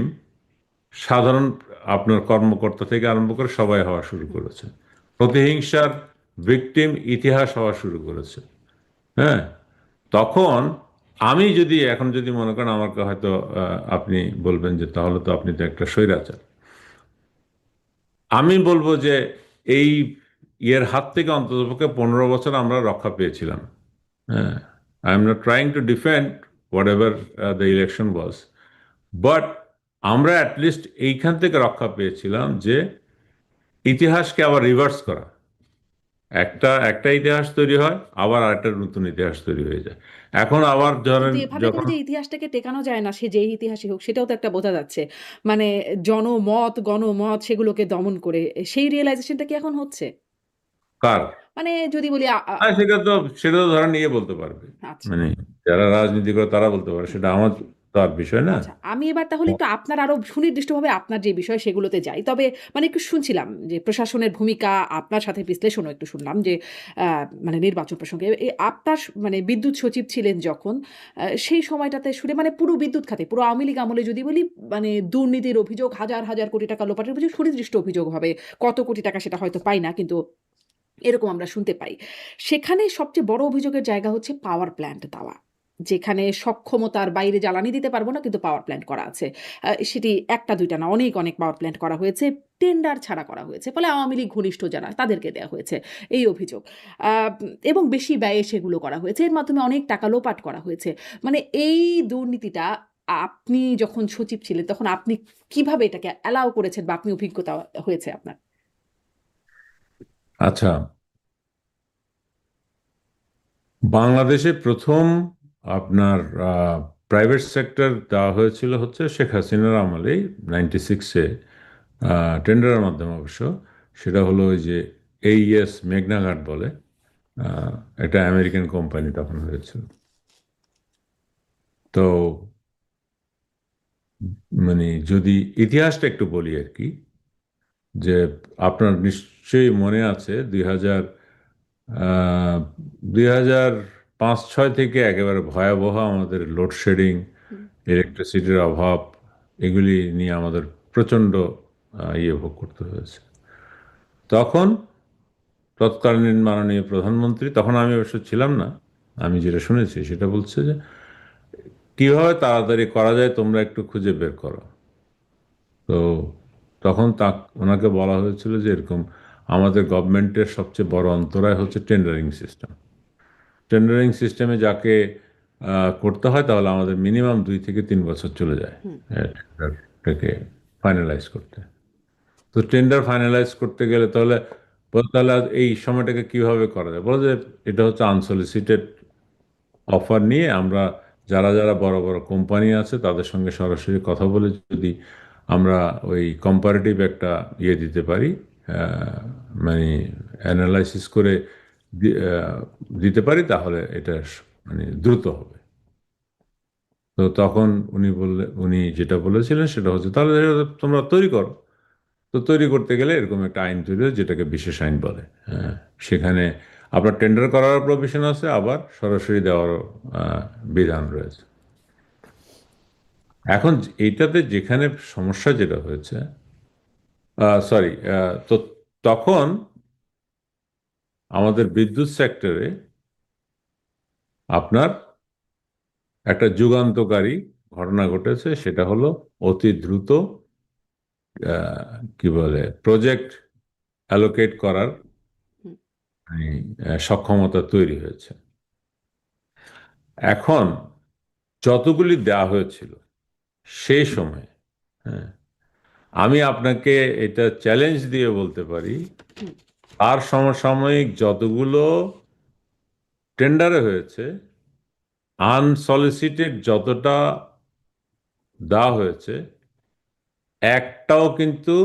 সাধারণ আপনার কর্মকর্তা থেকে আরম্ভ করে সবাই হওয়া শুরু হুম। করেছে। প্রতিহিংসার ভিকটিম ইতিহাস হওয়া শুরু করেছে। হ্যাঁ, তখন আমি যদি এখন যদি মনে করেন আমাকে হয়তো আপনি বলবেন যে তাহলে তো আপনি তো একটা স্বৈরাচার, আমি বলবো যে এই ইয়ের হাত থেকে অন্ততপক্ষে 15 বছর আমরা রক্ষা পেয়েছিলাম। হ্যাঁ, I am not trying to defend what ever the election was, but আমরা অ্যাটলিস্ট এইখান থেকে রক্ষা পেয়েছিলাম যে ইতিহাসকে আবার রিভার্স করা, একটা একটা ইতিহাস তৈরি হয়, আবার আরেকটা নতুন ইতিহাস তৈরি হয়ে যায়। এখন আবার ধরেন কিন্তু এভাবে করে যখন, যে ইতিহাসটাকে টেকানো যায় না, সে যেই ইতিহাসই হোক, সেটাও তো একটা বোঝা যাচ্ছে। মানে জনমত, গণমত সেগুলোকে দমন করে সেই রিয়ালাইজেশনটা কি এখন হচ্ছে? কার, মানে যদি বলি সেটা তো ধরেন নিয়ে বলতে পারবে, আচ্ছা। মানে যারা রাজনীতি করে তারা বলতে পারে, সেটা আমার তো আর বিষয় না। আচ্ছা, আমি এবার তাহলে একটু আপনার আরো সুনির্দিষ্টভাবে আপনার যে বিষয় সেগুলোতে যাই। তবে মানে একটু শুনছিলাম যে প্রশাসনের ভূমিকা, আপনার সাথে বিশ্লেষণও একটু শুনলাম যে আ মানে নির্বাচন প্রসঙ্গে। আপনার মানে বিদ্যুৎ সচিব ছিলেন যখন, সেই সময়টাতে শুনে মানে পুরো বিদ্যুৎ খাতে, পুরো আওয়ামী লীগ আমলে যদি বলি, মানে দুর্নীতির অভিযোগ, হাজার, হাজার কোটি টাকা লোপাটের অভিযোগ, সুনির্দিষ্ট অভিযোগ হবে। কত কোটি টাকা সেটা হয়তো পাই না, কিন্তু এরকম আমরা শুনতে পাই। সেখানে সবচেয়ে বড় অভিযোগের জায়গা হচ্ছে পাওয়ার প্ল্যান্ট দেওয়া। যেখানে সক্ষমতার বাইরে জ্বালানি দিতে পারব না, কিন্তু পাওয়ার প্ল্যান্ট করা আছে। সেটি ১ টা ২ টা না, অনেক, অনেক পাওয়ার প্ল্যান্ট করা হয়েছে। টেন্ডার ছাড়া করা হয়েছে। ফলে আওয়ামী লীগ ঘনিষ্ঠ যারা তাদেরকে দেয়া হয়েছে এই অভিযোগ। আ এবং বেশি ব্যয়ে সেগুলো করা হয়েছে। এর মাধ্যমে অনেক টাকা লোপাট করা হয়েছে। মানে এই দুর্নীতিটা আপনি যখন সচিব ছিলেন তখন আপনি কিভাবে এটাকে অ্যালাও করেছেন বা আপনি অভিজ্ঞতা হয়েছে আপনার? আচ্ছা, বাংলাদেশে প্রথম আপনার প্রাইভেট সেক্টর দেওয়া হয়েছিল হচ্ছে শেখ হাসিনার আমলেই, 96-এ, টেন্ডারের মাধ্যমে অবশ্য। সেটা হলো ওই যে এইএস মেঘনাঘাট বলে, আহ, এটা আমেরিকান কোম্পানি তখন হয়েছিল। তো মানে যদি ইতিহাসটা একটু বলি আর কি, যে আপনার নিশ্চয়ই মনে আছে 2005-06 থেকে একেবারে ভয়াবহ আমাদের লোডশেডিং, হুম, ইলেকট্রিসিটির অভাব, এগুলি নিয়ে আমাদের প্রচণ্ড ইয়ে ভোগ করতে হয়েছে। তখন তৎকালীন মাননীয় প্রধানমন্ত্রী, তখন আমি অবশ্য ছিলাম না, আমি যেটা শুনেছি সেটা বলছে যে কিভাবে তাড়াতাড়ি করা যায় তোমরা একটু খুঁজে বের করো। তো তখন ওনাকে বলা হয়েছিল যে এরকম আমাদের গভর্নমেন্টের সবচেয়ে বড় অন্তরায় হচ্ছে টেন্ডারিং সিস্টেম। টেন্ডারিং সিস্টেমে যাকে করতে হয় তাহলে আমাদের মিনিমাম 2 থেকে 3 বছর চলে যায় হুম, টেন্ডারটাকে ফাইনালাইজ করতে। তো টেন্ডার ফাইনালাইজ করতে গেলে তাহলে তাহলে এই সময়টাকে কিভাবে করা যায়, বলো যে এটা হচ্ছে আনসলিসিটেড অফার নিয়ে আমরা যারা যারা বড় বড় কোম্পানি আছে তাদের সঙ্গে সরাসরি কথা বলে যদি আমরা ওই কম্পারেটিভ একটা ইয়ে দিতে পারি, মানে অ্যানালাইসিস করে দিতে পারি, তাহলে এটা মানে দ্রুত হবে। তো তখন উনি যেটা বলেছিলেন সেটা হচ্ছে তাহলে তোমরা তৈরি করো। তো তৈরি করতে গেলে এরকম একটা আইন তৈরি হয় যেটাকে বিশেষ আইন বলে। সেখানে আপনার টেন্ডার করার প্রভিশন আছে, আবার সরাসরি দেওয়ারও বিধান রয়েছে। এখন এইটাতে যেখানে সমস্যা যেটা হয়েছে, সরি, তো তখন আমাদের বিদ্যুৎ সেক্টরে আপনার একটা যুগান্তকারী ঘটনা ঘটেছে, সেটা হলো অতি দ্রুত কি বলে প্রজেক্ট অ্যালোকেট করার হুম, মানে, সক্ষমতা তৈরি হয়েছে। এখন যতগুলি দেওয়া হয়েছিল সেই সময়, হ্যাঁ, আমি আপনাকে এটা চ্যালেঞ্জ দিয়ে বলতে পারি হুম, আর সমসাময়িক যতগুলো টেন্ডারে হয়েছে, আনসলিসিটেড যতটা দেওয়া হয়েছে, একটাও কিন্তু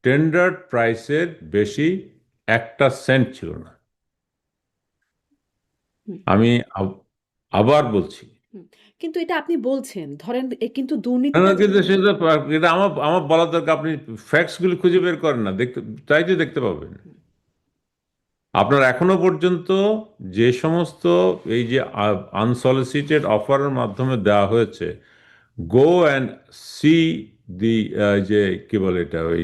টেন্ডার প্রাইসের বেশি 1 সেন্ট ছিল না। হুম, আমি আবার বলছি। হুম। কিন্তু এটা আপনি বলছেন, ধরেন কিন্তু না, না, দুর্নীতিটা কিন্তু সেটা এটা আমার আমার বলা দরকার, আপনি ফ্যাক্টস গুলি খুঁজে বের করেন না, দেখতে তাই তো দেখতে পাবেন। আপনার এখনো পর্যন্ত যে সমস্ত এই যে আনসলিসিটেড অফারের মাধ্যমে দেওয়া হয়েছে, গো অ্যান্ড সি দি, যে কি বলে এটা, ওই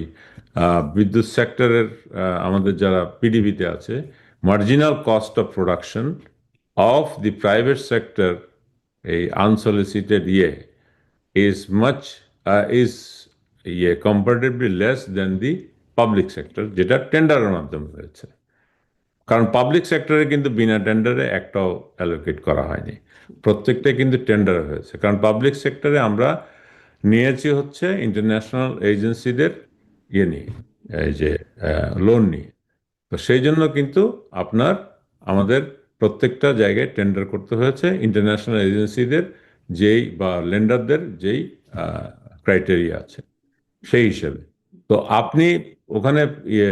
বিদ্যুৎ সেক্টরের আমাদের যারা পিডিবিতে আছে, marginal cost of production of the private sector, এই আনসলিসিটেড ইয়ে is much is ইয়ে comparatively less than the public sector, যেটা টেন্ডারের মাধ্যমে হয়েছে। কারণ পাবলিক সেক্টরে কিন্তু বিনা টেন্ডারে একটাও অ্যালোকেট করা হয়নি, প্রত্যেকটাই কিন্তু টেন্ডারে হয়েছে। কারণ পাবলিক সেক্টরে আমরা নিয়েছি হচ্ছে ইন্টারন্যাশনাল এজেন্সিদের ইয়ে নিয়ে, এই যে লোন নিয়ে। তো সেই জন্য কিন্তু আপনার আমাদের প্রত্যেকটা জায়গায় টেন্ডার করতে হয়েছে ইন্টারন্যাশনাল এজেন্সিদের যেই বা লেন্ডারদের যেই ক্রাইটেরিয়া আছে সেই হিসেবে। তো আপনি ওখানে ইয়ে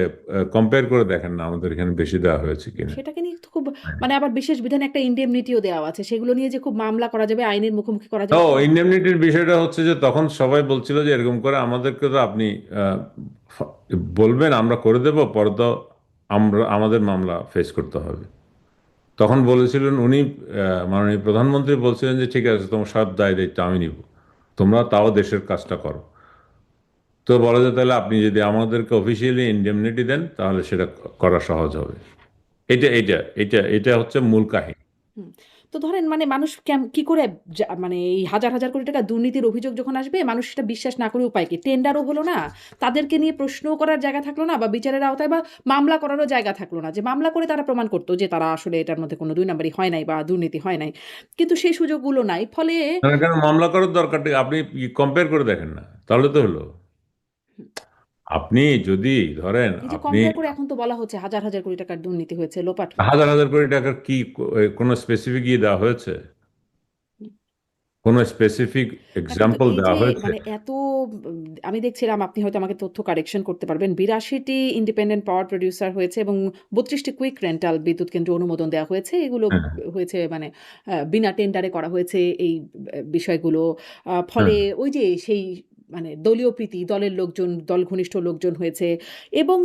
কম্পেয়ার করে দেখেন না আমাদের এখানে বেশি দেওয়া হয়েছে কিনা। সেটাকে নিয়ে তো খুব, মানে আবার বিশেষ বিধানে একটা ইন্ডেমনিটিও দেওয়া আছে, সেগুলো নিয়ে যে খুব মামলা করা যাবে, আইনের মুখোমুখি করা ও, যাবে তা না। ইন্ডেমনিটির বিষয়টা হচ্ছে যে তখন সবাই বলছিল যে এরকম করে আমাদেরকে তো আপনি আহ, বলবেন আমরা করে দেব, পরে তো আমরা আমাদের মামলা ফেস করতে হবে। তখন বলেছিলেন উনি, মাননীয় প্রধানমন্ত্রী বলছিলেন যে ঠিক আছে তোমার সব দায় দায়িত্ব আমি নিব, তোমরা তাও দেশের কাজটা করো। তো বলা যায় তাহলে আপনি যদি আমাদেরকে অফিসিয়ালি ইন্ডেমনিটি দেন তাহলে সেটা করা সহজ হবে। এটা হচ্ছে মূল কাহিনী। হুম। তো ধরেন মানে মানুষ কি করে মানে এই হাজার হাজার কোটি টাকা দুর্নীতির অভিযোগ যখন আসবে, মানুষ সেটা বিশ্বাস না করে উপায় কি? টেন্ডারও হলো না, তাদেরকে নিয়ে প্রশ্ন করার জায়গা থাকলো না, বা বিচারের আওতায় বা মামলা করারও জায়গা থাকলো না, যে মামলা করে তারা প্রমাণ করতো যে তারা আসলে এটার মধ্যে কোনো দুই নাম্বারই হয় নাই বা দুর্নীতি হয় নাই। কিন্তু সেই সুযোগগুলো নাই, ফলে কেন মামলা করার দরকারটা আপনি কম্পেয়ার করে দেখেন না, তাহলে তো হলো। আপনি যদি ধরেন এই যে আপনি কম্পেয়ার করে এখন তো বলা হচ্ছে হাজার হাজার কোটি টাকার দুর্নীতি হয়েছে, লোপাট হয়েছে। হাজার হাজার কোটি টাকার কি কোনো স্পেসিফিক ইয়ে দেওয়া হয়েছে? কোনো স্পেসিফিক না কিন্তু এক্সাম্পল এই যে দেওয়া হয়েছে? মানে এত আমি দেখছিলাম আপনি হয়তো আমাকে তথ্য কারেকশন করতে পারবেন। ৮২টি ইন্ডিপেন্ডেন্ট পাওয়ার প্রোডিউসার হয়েছে এবং ৩২টি কুইক রেন্টাল বিদ্যুৎ কেন্দ্র অনুমোদন দেওয়া হয়েছে। এগুলো হ্যাঁ, হয়েছে মানে বিনা টেন্ডারে করা হয়েছে এই বিষয়গুলো। হ্যাঁ। ফলে ওই যে সেই মানে দলীয় প্রীতি, দলের লোকজন, দল ঘনিষ্ঠ লোকজন হয়েছে এবং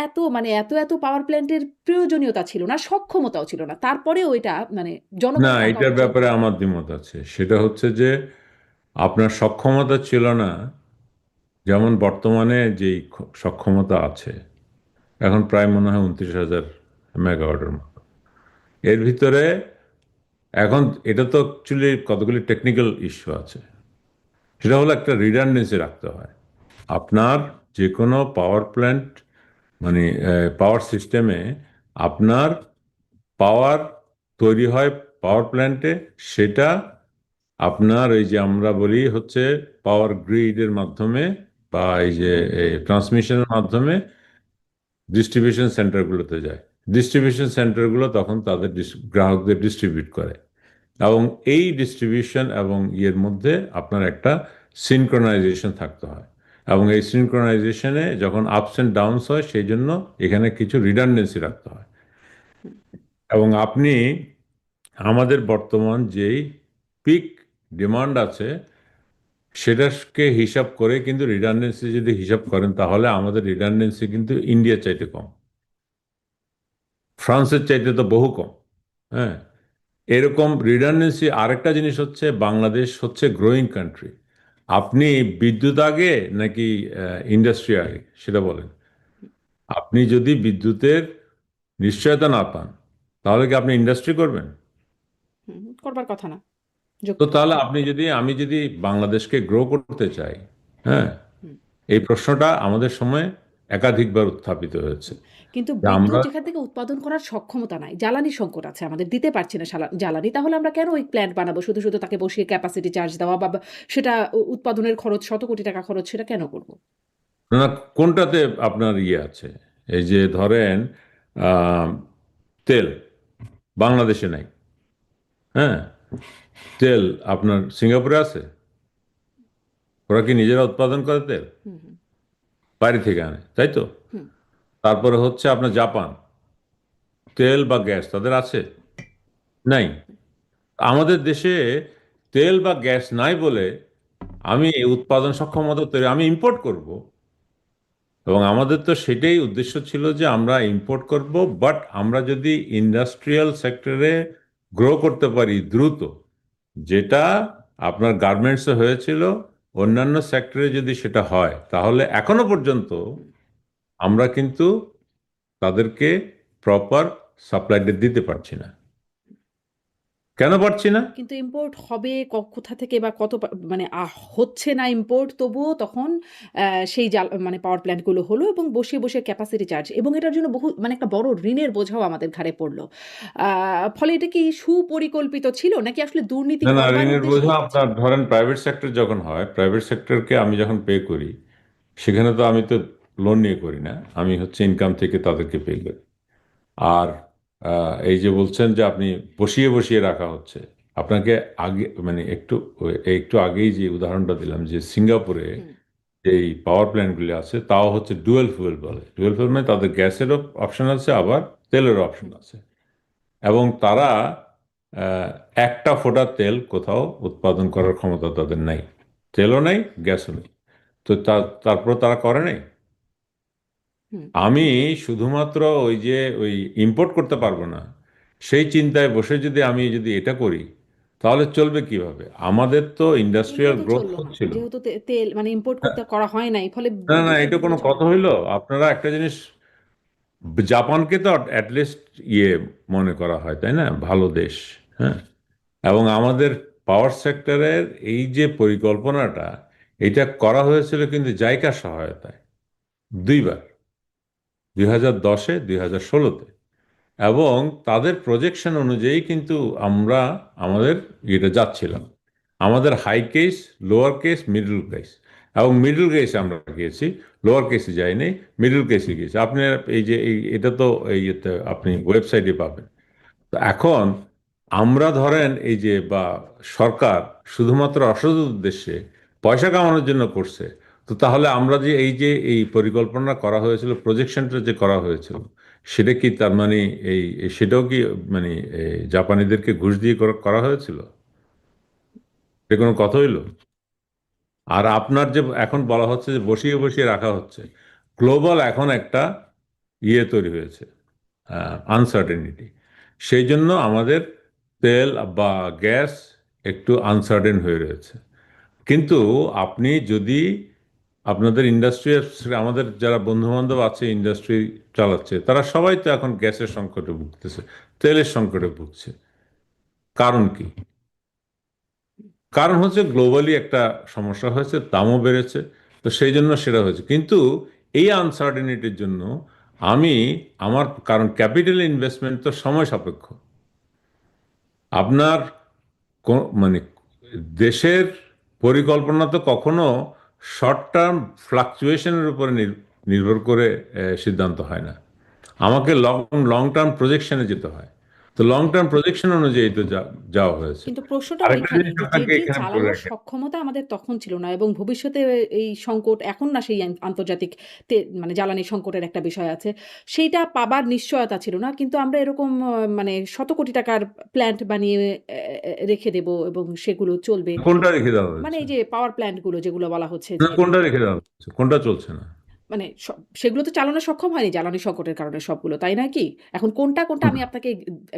এত মানে এত পাওয়ার প্ল্যান্টের প্রয়োজনীয়তা ছিল না, সক্ষমতাও ছিল না। তারপরেও এটা মানে না, জনগণের টাকা এটার অপচয় ব্যাপারে করে। আমার দ্বিমত আছে। সেটা হচ্ছে যে আপনার সক্ষমতা ছিল না, যেমন বর্তমানে যেই সক্ষমতা আছে এখন প্রায় মনে হয় 29,000 মেগাওয়াটের মতো। এর ভিতরে এখন এটা তো অ্যাকচুয়ালি কতগুলি টেকনিক্যাল ইস্যু আছে। সেটা হলো একটা রিডান্ডেন্সি রাখতে হয়। আপনার যে কোনো পাওয়ার প্ল্যান্ট মানে পাওয়ার সিস্টেমে আপনার পাওয়ার তৈরি হয় পাওয়ার প্ল্যান্টে, সেটা আপনার এই যে আমরা বলি হচ্ছে পাওয়ার গ্রিডের মাধ্যমে বা এই যে ট্রান্সমিশনের মাধ্যমে ডিস্ট্রিবিউশন সেন্টারগুলোতে যায়। ডিস্ট্রিবিউশন সেন্টারগুলো তখন তাদের গ্রাহকদের ডিস্ট্রিবিউট করে, এবং এই ডিস্ট্রিবিউশন এবং ইয়ের মধ্যে আপনার একটা সিনক্রোনাইজেশন থাকতে হয়। এবং এই সিনক্রোনাইজেশনে যখন আপস অ্যান্ড ডাউনস হয়, সেই জন্য এখানে কিছু রিডান্ডেন্সি রাখতে হয়। এবং আপনি আমাদের বর্তমান যেই পিক ডিমান্ড আছে সেটাকে হিসাব করে কিন্তু রিডান্ডেন্সি যদি হিসাব করেন, তাহলে আমাদের রিডান্ডেন্সি কিন্তু ইন্ডিয়ার চাইতে কম, ফ্রান্সের চাইতে তো বহু কম। হ্যাঁ, এরকম রিডান্ডেন্সি। আরেকটা জিনিস হচ্ছে বাংলাদেশ হচ্ছে গ্রোয়িং কান্ট্রি। আপনি বিদ্যুৎ আগে নাকি ইন্ডাস্ট্রি আগে সেটা বলেন। আপনি যদি বিদ্যুতের নিশ্চয়তা না পান, তাহলে কি আপনি ইন্ডাস্ট্রি করবেন? করবার কথা না। তো যৌক্তিক তাহলে কথা। আপনি যদি আমি যদি বাংলাদেশকে গ্রো করতে চাই, হ্যাঁ, হুম। এই প্রশ্নটা আমাদের সময় একাধিকবার উত্থাপিত হয়েছে কিন্তু যে বিদ্যুৎ আমরা। যেখান থেকে উৎপাদন করার সক্ষমতা নাই, জ্বালানি সংকট আছে আমাদের, দিতে পারছি না জ্বালানি। তাহলে আমরা কেন ওই প্ল্যান্ট বানাবো? শুধু তাকে বসিয়ে ক্যাপাসিটি চার্জ দেওয়া বা সেটা উৎপাদনের খরচ শত কোটি টাকা খরচ, সেটা কেন করব? না না, কোনটাতে আপনার ইয়ে আছে? এই যে ধরেন আহ, তেল বাংলাদেশে নাই। হ্যাঁ, তেল আপনার সিঙ্গাপুরে আছে। ওরা কি নিজেরা উৎপাদন করে তেল? হুম, হুম, বাইরে থেকে আনে, তাই তো? হুম। তারপরে হচ্ছে আপনার জাপান, তেল বা গ্যাস তাদের আছে? নাই। আমাদের দেশে তেল বা গ্যাস নাই বলে আমি এই উৎপাদন সক্ষমতা তৈরি আমি ইম্পোর্ট করব। এবং আমাদের তো সেটাই উদ্দেশ্য ছিল যে আমরা ইম্পোর্ট করব, বাট আমরা যদি ইন্ডাস্ট্রিয়াল সেক্টরে গ্রো করতে পারি দ্রুত, যেটা আপনার গার্মেন্টসে হয়েছিল, অন্যান্য সেক্টরে যদি সেটা হয়, তাহলে এখনো পর্যন্ত আমরা কিন্তু তাদেরকে প্রপার সাপ্লাইটা দিতে পারছি না। কেন পারছি না? কিন্তু ইম্পোর্ট হবে কোথা থেকে বা কত মানে হচ্ছে না ইম্পোর্ট, তবুও তখন সেই মানে পাওয়ার প্ল্যান্ট গুলো হলো এবং বসিয়ে ক্যাপাসিটি চার্জ এবং এটার জন্য বহু মানে একটা বড় ঋণের বোঝাও আমাদের ঘাড়ে পড়লো। ফলে এটা কি সুপরিকল্পিত ছিল নাকি আসলে দুর্নীতি না না, করবার ঋণের উদ্দেশ্যে বোঝা হয়েছে? আপনার ধরেন প্রাইভেট সেক্টর যখন হয়, প্রাইভেট সেক্টরকে আমি যখন পে করি, সেখানে তো আমি তো লোন নিয়ে করি না, আমি হচ্ছে ইনকাম থেকে তাদেরকে পে করি। আর এই যে বলছেন যে আপনি বসিয়ে বসিয়ে রাখা হচ্ছে, আপনাকে আগে মানে একটু আগেই যে উদাহরণটা দিলাম যে সিঙ্গাপুরে হুম, এই পাওয়ার প্ল্যান্টগুলি আছে, তাও হচ্ছে ডুয়েল ফুয়েল বলে। ডুয়েল ফুয়েল মানে তাদের গ্যাসেরও অপশন আছে, আবার তেলেরও অপশন হুম। আছে। এবং তারা আহ, একটা ফোঁটা তেল কোথাও উৎপাদন করার ক্ষমতা তাদের নাই, তেলও নাই, গ্যাসও নেই। তো তারপর তারা করে নাই। হুম। আমি শুধুমাত্র ওই যে ওই ইম্পোর্ট করতে পারবো না সেই চিন্তায় বসে যদি আমি যদি এটা করি, তাহলে চলবে কিভাবে? আমাদের তো ইন্ডাস্ট্রিয়াল ইন্ডিয়াতে গ্রোথ চলল না। হচ্ছিল। যেহেতু তেল মানে ইম্পোর্ট করতে করা হয় নাই, ফলে না না, বিদ্যুৎটা এটা ভিতরে কোনো চলে কথা না। হইলো? আপনারা একটা জিনিস, জাপানকে তো অ্যাটলিস্ট ইয়ে মনে করা হয়, তাই না, ভালো দেশ। হ্যাঁ, এবং আমাদের পাওয়ার সেক্টরের এই যে পরিকল্পনাটা, এটা করা হয়েছিল কিন্তু জাইকার সহায়তায় দুইবার, 2010-এ 2016-তে। এবং তাদের প্রজেকশন অনুযায়ী কিন্তু আমরা আমাদের এটা যাচ্ছিলাম। আমাদের high case, lower case, middle case, এবং মিডল কেসে আমরা গিয়েছি, লোয়ার কেসে যাইনি, মিডল কেসে গিয়েছি। আপনি এই যে এটা তো এই আপনি ওয়েবসাইটে পাবেন। তো এখন আমরা ধরেন এই যে বা সরকার শুধুমাত্র অসৎ উদ্দেশ্যে পয়সা কামানোর জন্য করছে, তো তাহলে আমরা যে এই পরিকল্পনা করা হয়েছিল, প্রজেকশনটা যে করা হয়েছিল, সেটা কি তার মানে সেটাও কি মানে জাপানিদেরকে ঘুষ দিয়ে করা হয়েছিল? এটা কোনো কথা হইলো? আর আপনার যে এখন বলা হচ্ছে যে বসিয়ে বসিয়ে রাখা হচ্ছে, গ্লোবাল এখন একটা তৈরি হয়েছে, আনসার্টেনিটি। সেই জন্য আমাদের তেল বা গ্যাস একটু আনসার্টেন হয়ে রয়েছে। কিন্তু আপনি যদি আপনাদের ইন্ডাস্ট্রি, আমাদের যারা বন্ধু বান্ধব আছে ইন্ডাস্ট্রি চালাচ্ছে, তারা সবাই তো এখন গ্যাসের সংকটে ভুগতেছে, তেলের সংকটে ভুগছে। কারণ কি? কারণ হচ্ছে গ্লোবালি একটা সমস্যা হয়েছে, দামও বেড়েছে, তো সেই জন্য সেটা হয়েছে। কিন্তু এই আনসার্টেনিটির জন্য আমি কারণ ক্যাপিটাল ইনভেস্টমেন্ট তো সময় সাপেক্ষ। আপনার মানে দেশের পরিকল্পনা তো কখনো শর্ট টার্ম ফ্লাকচুয়েশনের উপরে নির্ভর করে সিদ্ধান্ত হয় না। আমাকে লং লং টার্ম প্রজেকশনে যেতে হয়। তো লং টার্ম প্রজেকশন অনুযায়ী তো যাওয়া হয়েছে। কিন্তু প্রশ্নটা আরেকটা ওইখানেই জিনিস যে আপনাকে যেটি এখানে বলে চালানোর রাখেন। সক্ষমতা আমাদের তখন ছিল না, এবং ভবিষ্যতে এই সংকট এখন না সেই আন্তর্জাতিক মানে জ্বালানি সংকটের একটা বিষয় আছে, সেইটা পাবার নিশ্চয়তা ছিল না। কিন্তু আমরা এরকম মানে শত কোটি টাকার প্ল্যান্ট বানিয়ে রেখে দেব এবং সেগুলো চলবে। কোনটা রেখে দেওয়া মানে হয়েছে? এই যে পাওয়ার প্ল্যান্ট গুলো যেগুলো বলা হচ্ছে না, যে কোনটা রেখে দেওয়া হয়েছে? কোনটা চলছে না? মানে সেগুলো তো চালানো সক্ষম হয়নি জ্বালানি সংকটের কারণে সবগুলো, তাই নয় কি? এখন কোনটা কোনটা আমি আপনাকে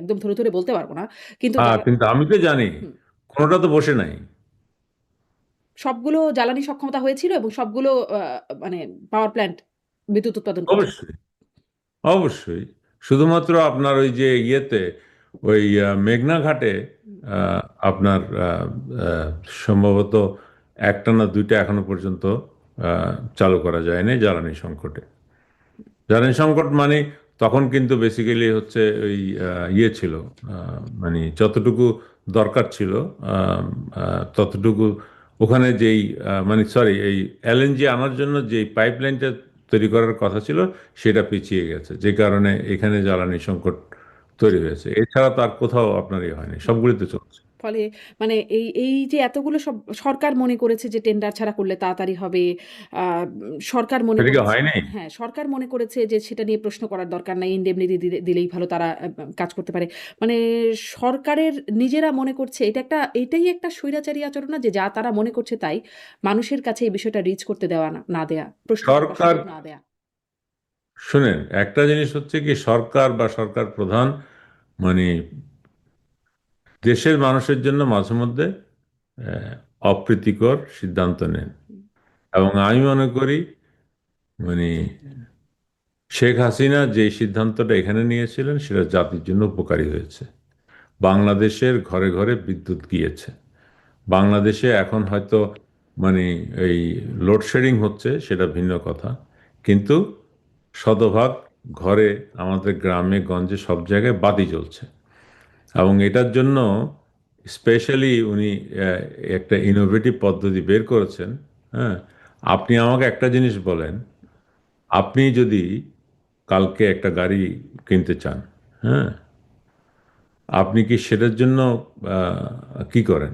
একদম ধরে ধরে বলতে পারবো না, কিন্তু হ্যাঁ, কিন্তু আমি তো জানি হুম, কোনটা তো বসে নাই। সবগুলো জ্বালানি সক্ষমতা হয়েছিল এবং সবগুলো মানে পাওয়ার প্ল্যান্ট বিদ্যুৎ উৎপাদন করছে। অবশ্যই, অবশ্যই। শুধুমাত্র আপনার ওই যে ওই মেঘনা ঘাটে আহ, আপনার আহ, সম্ভবত একটা না দুইটা এখনো পর্যন্ত চালু করা যায়নি জ্বালানি সংকটে। জ্বালানি সংকট মানে তখন কিন্তু বেসিক্যালি হচ্ছে ওই ছিল, মানে যতটুকু দরকার ছিল ততটুকু ওখানে মানে সরি, এই এলএনজি আনার জন্য যেই পাইপলাইনটা তৈরি করার কথা ছিল, সেটা পিছিয়ে গেছে, যে কারণে এখানে জ্বালানি সংকট তৈরি হয়েছে। এছাড়া তো আর কোথাও আপনার হয়নি, সবগুলিতে চলছে। ফলে মানে এই যে এতগুলো সব সরকার মনে করেছে যে টেন্ডার ছাড়া করলে তাড়াতাড়ি হবে। সরকার মনে সেটা কি করেছে, হয়নি? হ্যাঁ, সরকার মনে করেছে যে সেটা নিয়ে প্রশ্ন করার দরকার নাই। ইনডেমনিটি দিলেই ভালো, তারা কাজ করতে পারে। মানে সরকারের নিজেরা মনে করছে এটাই একটা স্বৈরাচারী আচরণ না, যে যা তারা মনে করছে তাই। মানুষের কাছে এই বিষয়টা রিচ করতে দেওয়া না দেয়া, প্রশ্ন করবার সরকার, সুযোগ না দেয়া। শুনেন, একটা জিনিস হচ্ছে কি, সরকার বা সরকার প্রধান মানে দেশের মানুষের জন্য মাঝে মধ্যে আহ, অপ্রীতিকর সিদ্ধান্ত নেন। এবং আমি মনে করি মানে শেখ হাসিনা যে সিদ্ধান্তটা এখানে নিয়েছিলেন, সেটা জাতির জন্য উপকারী হয়েছে। বাংলাদেশের ঘরে ঘরে বিদ্যুৎ গিয়েছে। বাংলাদেশে এখন হয়তো মানে এই লোডশেডিং হচ্ছে, সেটা ভিন্ন কথা, কিন্তু শতভাগ ঘরে, আমাদের গ্রামে গঞ্জে সব জায়গায় বাতি জ্বলছে। এবং এটার জন্য স্পেশালি উনি একটা ইনোভেটিভ পদ্ধতি বের করেছেন। হ্যাঁ, আপনি আমাকে একটা জিনিস বলেন, আপনি যদি কালকে একটা গাড়ি কিনতে চান, হ্যাঁ, আপনি কি সেটার জন্য কি করেন?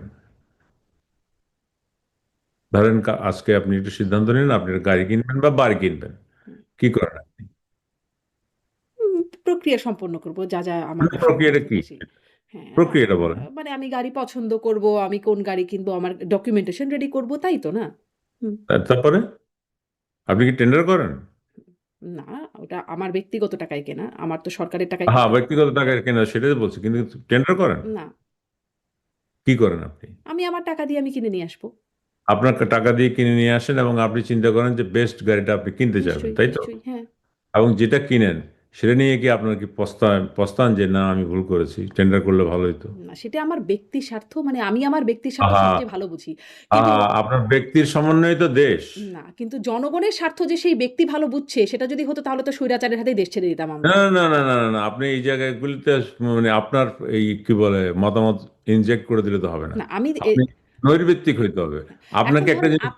ধরেন আজকে আপনি একটু সিদ্ধান্ত নিন, আপনি একটা গাড়ি কিনবেন বা বাড়ি কিনবেন, কি করেন আপনি? প্রক্রিয়া সম্পন্ন করব যা যা মানে আমাদের প্রক্রিয়াটা সামর্থ্য কি? বেশি। হ্যাঁ, প্রক্রিয়াটা বলেন। মানে আমি গাড়ি পছন্দ করব, আমি কোন গাড়ি কিনবো, আমার ডকুমেন্টেশন রেডি করব, তাই তো না? হুম। তারপরে আপনি কি টেন্ডার করেন? না, ওটা আমার ব্যক্তিগত টাকায় কেনা। আমার তো সরকারের টাকায় হ্যাঁ, কিনতে হবে না। ব্যক্তিগত টাকায় কেনা, সেটাই বলছি, কিন্তু টেন্ডার করেন? না, কি করেন আপনি? আমি আমার টাকা দিয়ে আমি কিনে নিয়ে আসবো। আপনার টাকা দিয়ে কিনে নিয়ে আসেন এবং আপনি চিন্তা করেন যে বেস্ট গাড়িটা আপনি কিনতে যাবেন, নিশ্চয়ই, তাই তো? নিশ্চয়ই, হ্যাঁ। এবং যেটা কিনেন সেটা নিয়ে কি আপনার কি পস্তান পস্তান যে না, আমি ভুল করেছি, টেন্ডার করলে ভালো হতো? না, সেটা আমার ব্যক্তি স্বার্থ, মানে আমি আমার ব্যক্তির স্বার্থ আহা, সবচেয়ে ভালো বুঝি। কিন্তু আপনার ব্যক্তির সমন্বয় তো দেশ। না, কিন্তু জনগণের স্বার্থ যে সেই ব্যক্তি ভালো বুঝছে, সেটা যদি হতো তাহলে তো স্বৈরাচারের হাতেই দেশ ছেড়ে দিতাম আমরা। না, না, না, না, না, না, আপনি এই জায়গাগুলিতে মানে আপনার কি বলে মতামত ইনজেক্ট করে দিলে তো হবে না। না, আমি আপনি নৈর্ব্যক্তিক হইতে হবে। এখন আপনাকে একটা ধরেন জিনিস বলি।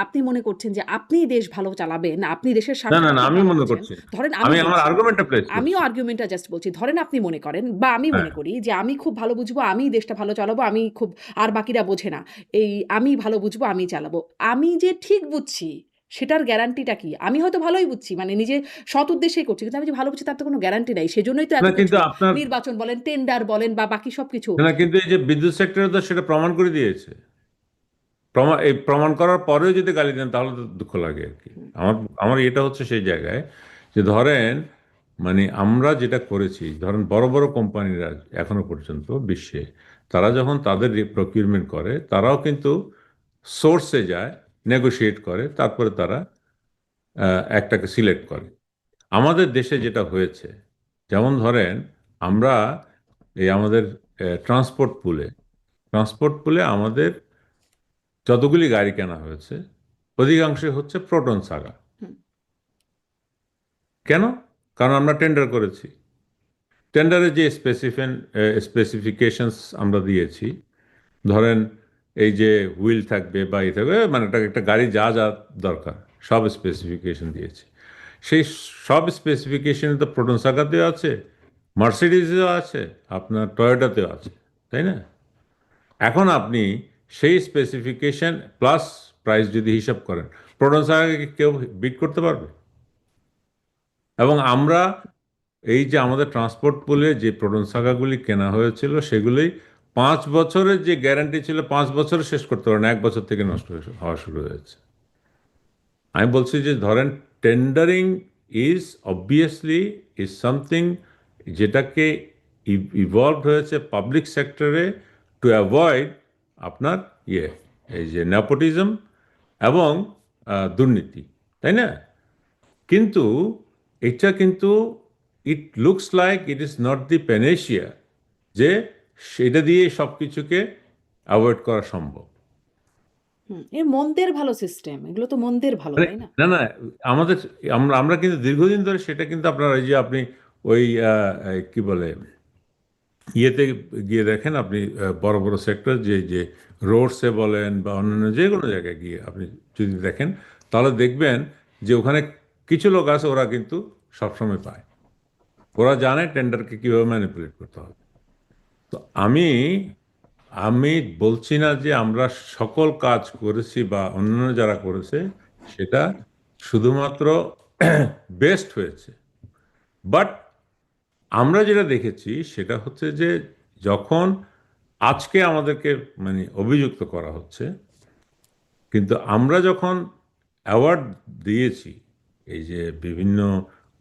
আপনি মনে করছেন যে আপনি দেশ ভালো চালাবেন, আপনি দেশের না, না, স্বার্থটা না, খুব আমি ভালো মনে বুঝেন। করছি না। ধরেন আমি আমি আমার বলছি, আর্গুমেন্টটা প্লেস আমিও করছি। আর্গুমেন্টটা জাস্ট বলছি। ধরেন আপনি মনে করেন বা আমি হ্যাঁ। মনে করি যে আমি খুব ভালো বুঝবো, আমি দেশটা ভালো চালাবো, আমি খুব আর বাকিরা বোঝে না। এই আমি ভালো বুঝবো, আমি চালাবো। আমি যে ঠিক বুঝছি সেটার গ্যারান্টিটা কি? আমি হয়তো ভালোই বুঝছি মানে নিজে সৎ উদ্দেশ্যেই করছি। কিন্তু আমি যে ভালো বুঝছি তার তো কোনো গ্যারান্টি নাই। সেজন্যই তো এত না কিন্তু কিছু আপনার নির্বাচন বলেন, টেন্ডার বলেন বা বাকি সবকিছু। না কিন্তু এই যে বিদ্যুৎ সেক্টরে তো সেটা প্রমাণ করে দিয়েছে। এই প্রমাণ করার পরেও যদি গালি দেন তাহলে তো দুঃখ লাগে আর কি। আমার আমার এটা হচ্ছে সেই জায়গায় যে ধরেন মানে আমরা যেটা করেছি, ধরেন বড় বড় কোম্পানিরা এখনো পর্যন্ত বিশ্বে তারা যখন তাদের প্রকিউরমেন্ট করে তারাও কিন্তু সোর্সে যায়, নেগোশিয়েট করে, তারপরে তারা একটাকে সিলেক্ট করে। আমাদের দেশে যেটা হয়েছে, যেমন ধরেন আমরা এই আমাদের ট্রান্সপোর্ট পুলে আমাদের যতগুলি গাড়ি কেনা হয়েছে অধিকাংশই হচ্ছে প্রোটন সাগা। হুম, কেন? কারণ আমরা টেন্ডার করেছি। টেন্ডারে যে স্পেসিফিকেশনস আমরা দিয়েছি, ধরেন এই যে হুইল থাকবে বা ই থাকবে, মানে একটা গাড়ি যা যা দরকার সব স্পেসিফিকেশন দিয়েছি। সেই সব স্পেসিফিকেশনে তো প্রোটন সাগাতেও আছে, মার্সিডিজেও আছে, আপনার টয়োটাতেও আছে, তাই না? এখন আপনি সেই স্পেসিফিকেশন প্লাস প্রাইস যদি হিসাব করেন, প্রোটন সাগাকে কি কেউ বিট করতে পারবে? এবং আমরা এই যে আমাদের ট্রান্সপোর্ট পুলে যে প্রোটন সাগাগুলি কেনা হয়েছিল সেগুলি 5 বছরের যে গ্যারান্টি ছিল 5 বছরে শেষ করতে পারে না, 1 বছর থেকে নষ্ট হওয়া শুরু হয়েছে। আমি বলছি যে ধরেন tendering is obviously is something যেটাকে ইভলভ হয়েছে পাবলিক সেক্টরে টু অ্যাভয়েড আপনার ইয়ে এই যে নেপোটিজম এবং দুর্নীতি, তাই না? কিন্তু এটা কিন্তু it looks like it is not the panacea যে সেটা দিয়ে সব কিছুকে অ্যাভয়েড করা সম্ভব। এ মন্দের ভালো সিস্টেম। এগুলো তো মন্দের ভালো, মানে তাই না? না, না, আমাদের আমরা আমরা কিন্তু দীর্ঘদিন ধরে সেটা কিন্তু আপনার ওই যে আপনি ওই কি বলে ইয়েতে গিয়ে দেখেন আপনি, বড় বড় সেক্টর যে রোডসে বলেন বা অন্যান্য যে কোনো জায়গায় গিয়ে আপনি যদি দেখেন তাহলে দেখবেন যে ওখানে কিছু লোক আছে ওরা কিন্তু সবসময় পায়। ওরা জানে টেন্ডারকে কিভাবে ম্যানিপুলেট করতে হবে। তো আমি আমি বলছি না যে আমরা সকল কাজ করেছি বা অন্যান্য যারা করেছে সেটা শুধুমাত্র বেস্ট হয়েছে, বাট আমরা যেটা দেখেছি সেটা হচ্ছে যে যখন আজকে আমাদেরকে মানে অভিযুক্ত করা হচ্ছে, কিন্তু আমরা যখন অ্যাওয়ার্ড দিয়েছি এই যে বিভিন্ন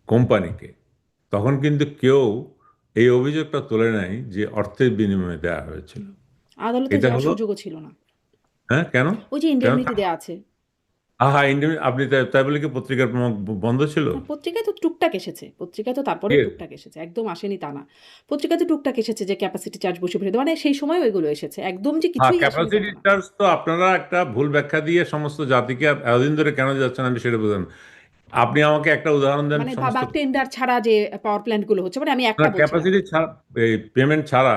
কোম্পানিকে, তখন কিন্তু কেউ এই অভিযোগটা তোলে নাই যে অর্থের বিনিময়ে দেওয়া হয়েছিল। আদালতে এটা যাওয়ার হলো সুযোগও ছিল না। হ্যাঁ, কেন? ওই যে কেন? ইন্ডেমনিটি দেয়া আছে। আহা, আপনি তাই তাই বলে কি পত্রিকার বন্ধ ছিল? পত্রিকায় তো টুকটাক এসেছে। পত্রিকায় তো তারপরেও কে? টুকটাক এসেছে। একদম আসেনি তা না। পত্রিকায় তো টুকটাক এসেছে যে ক্যাপাসিটি চার্জ বসিয়ে ফেলে মানে সেই সময়ও এগুলো এসেছে। একদম যে হ্যাঁ, কিছুই আসেনি তা ক্যাপাসিটি না। চার্জ তো আপনারা একটা ভুল ব্যাখ্যা দিয়ে সমস্ত জাতিকে এতদিন ধরে কেন যাচ্ছেন আমি সেটা বুঝলাম না। আপনি আমাকে একটা উদাহরণ দেন মানে সমস্ত। বা টেন্ডার ছাড়া যে পাওয়ার প্ল্যান্ট গুলো হচ্ছে মানে আমি একটা বলছি না। ক্যাপাসিটি ছাড়া, এই পেমেন্ট ছাড়া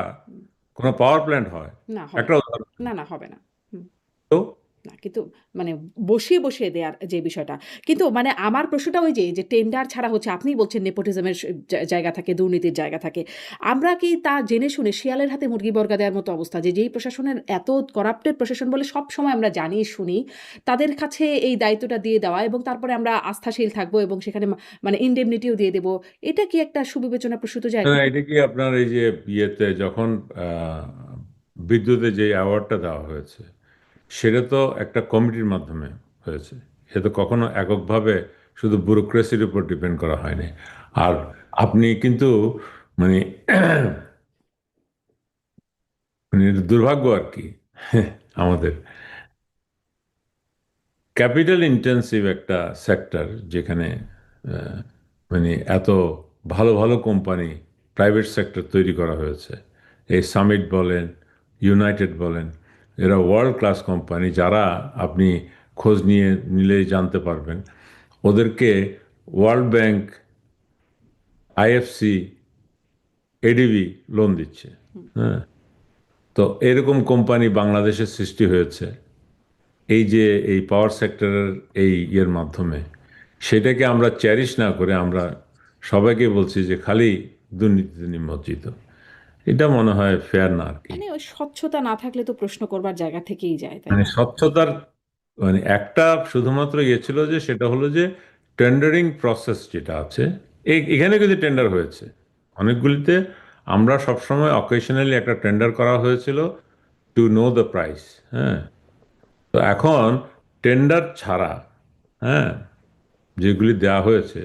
কোনো পাওয়ার প্ল্যান্ট হয়? না হবে একটা না। উদাহরণ দেন। না, না হবে না। হুম। তো না কিন্তু মানে বসিয়ে দেয়ার যে বিষয়টা। কিন্তু মানে আমার প্রশ্নটা ওই যে টেন্ডার ছাড়া হচ্ছে আপনিই বলছেন নেপোটিজমের জায়গা থাকে, দুর্নীতির জায়গা থাকে। আমরা কি তা জেনে শুনে শিয়ালের হাতে মুরগি বর্গা দেওয়ার মতো অবস্থা যে যেই প্রশাসনের এত করাপ্টেড প্রশাসন বলে সবসময় আমরা জানি শুনি, তাদের কাছে এই দায়িত্বটা দিয়ে দেওয়া এবং তারপরে আমরা আস্থাশীল থাকবো এবং সেখানে মানে ইনডেমনিটিও দিয়ে দেব। এটা কি একটা সুবিবেচনা প্রসূত জায়গা? এটা কি আপনার এই যে ইয়েতে যখন আহ, বিদ্যুতে যে অ্যাওয়ার্ডটা দেওয়া হয়েছে সেটা তো একটা কমিটির মাধ্যমে হয়েছে। সে তো কখনো এককভাবে শুধু ব্যুরোক্রেসির উপর ডিপেন্ড করা হয়নি। আর আপনি কিন্তু মানে মানে এটা দুর্ভাগ্য আর কি আমাদের ক্যাপিটাল ইন্টেন্সিভ একটা সেক্টর যেখানে আহ, মানে এত ভালো ভালো কোম্পানি প্রাইভেট সেক্টর তৈরি করা হয়েছে। এই সামিট বলেন, ইউনাইটেড বলেন, এরা ওয়ার্ল্ড ক্লাস কোম্পানি যারা আপনি খোঁজ নিলেই জানতে পারবেন। ওদেরকে world bank, IFC, ADB loan দিচ্ছে। হ্যাঁ, তো তো এরকম কোম্পানি বাংলাদেশে সৃষ্টি হয়েছে এই যে এই পাওয়ার সেক্টরের এই ইয়ের মাধ্যমে। সেটাকে আমরা চ্যারিশ না করে আমরা সবাইকে বলছি যে খালি দুর্নীতিতে নিমজ্জিত। এটা মনে হয় ফেয়ার না আর কি। মানে ওই স্বচ্ছতা না থাকলে তো প্রশ্ন করবার জায়গা থেকেই যায়, তাই মানে না? স্বচ্ছতার মানে একটা শুধুমাত্র ইয়ে ছিল যে সেটা হলো যে টেন্ডারিং প্রসেস যেটা আছে, এখানে কিন্তু টেন্ডার হয়েছে অনেকগুলিতে। আমরা সবসময় অকেশনালি একটা টেন্ডার করা হয়েছিল টু নো দ্য প্রাইস। হ্যাঁ, তো এখন টেন্ডার ছাড়া, হ্যাঁ, যেগুলি দেওয়া হয়েছে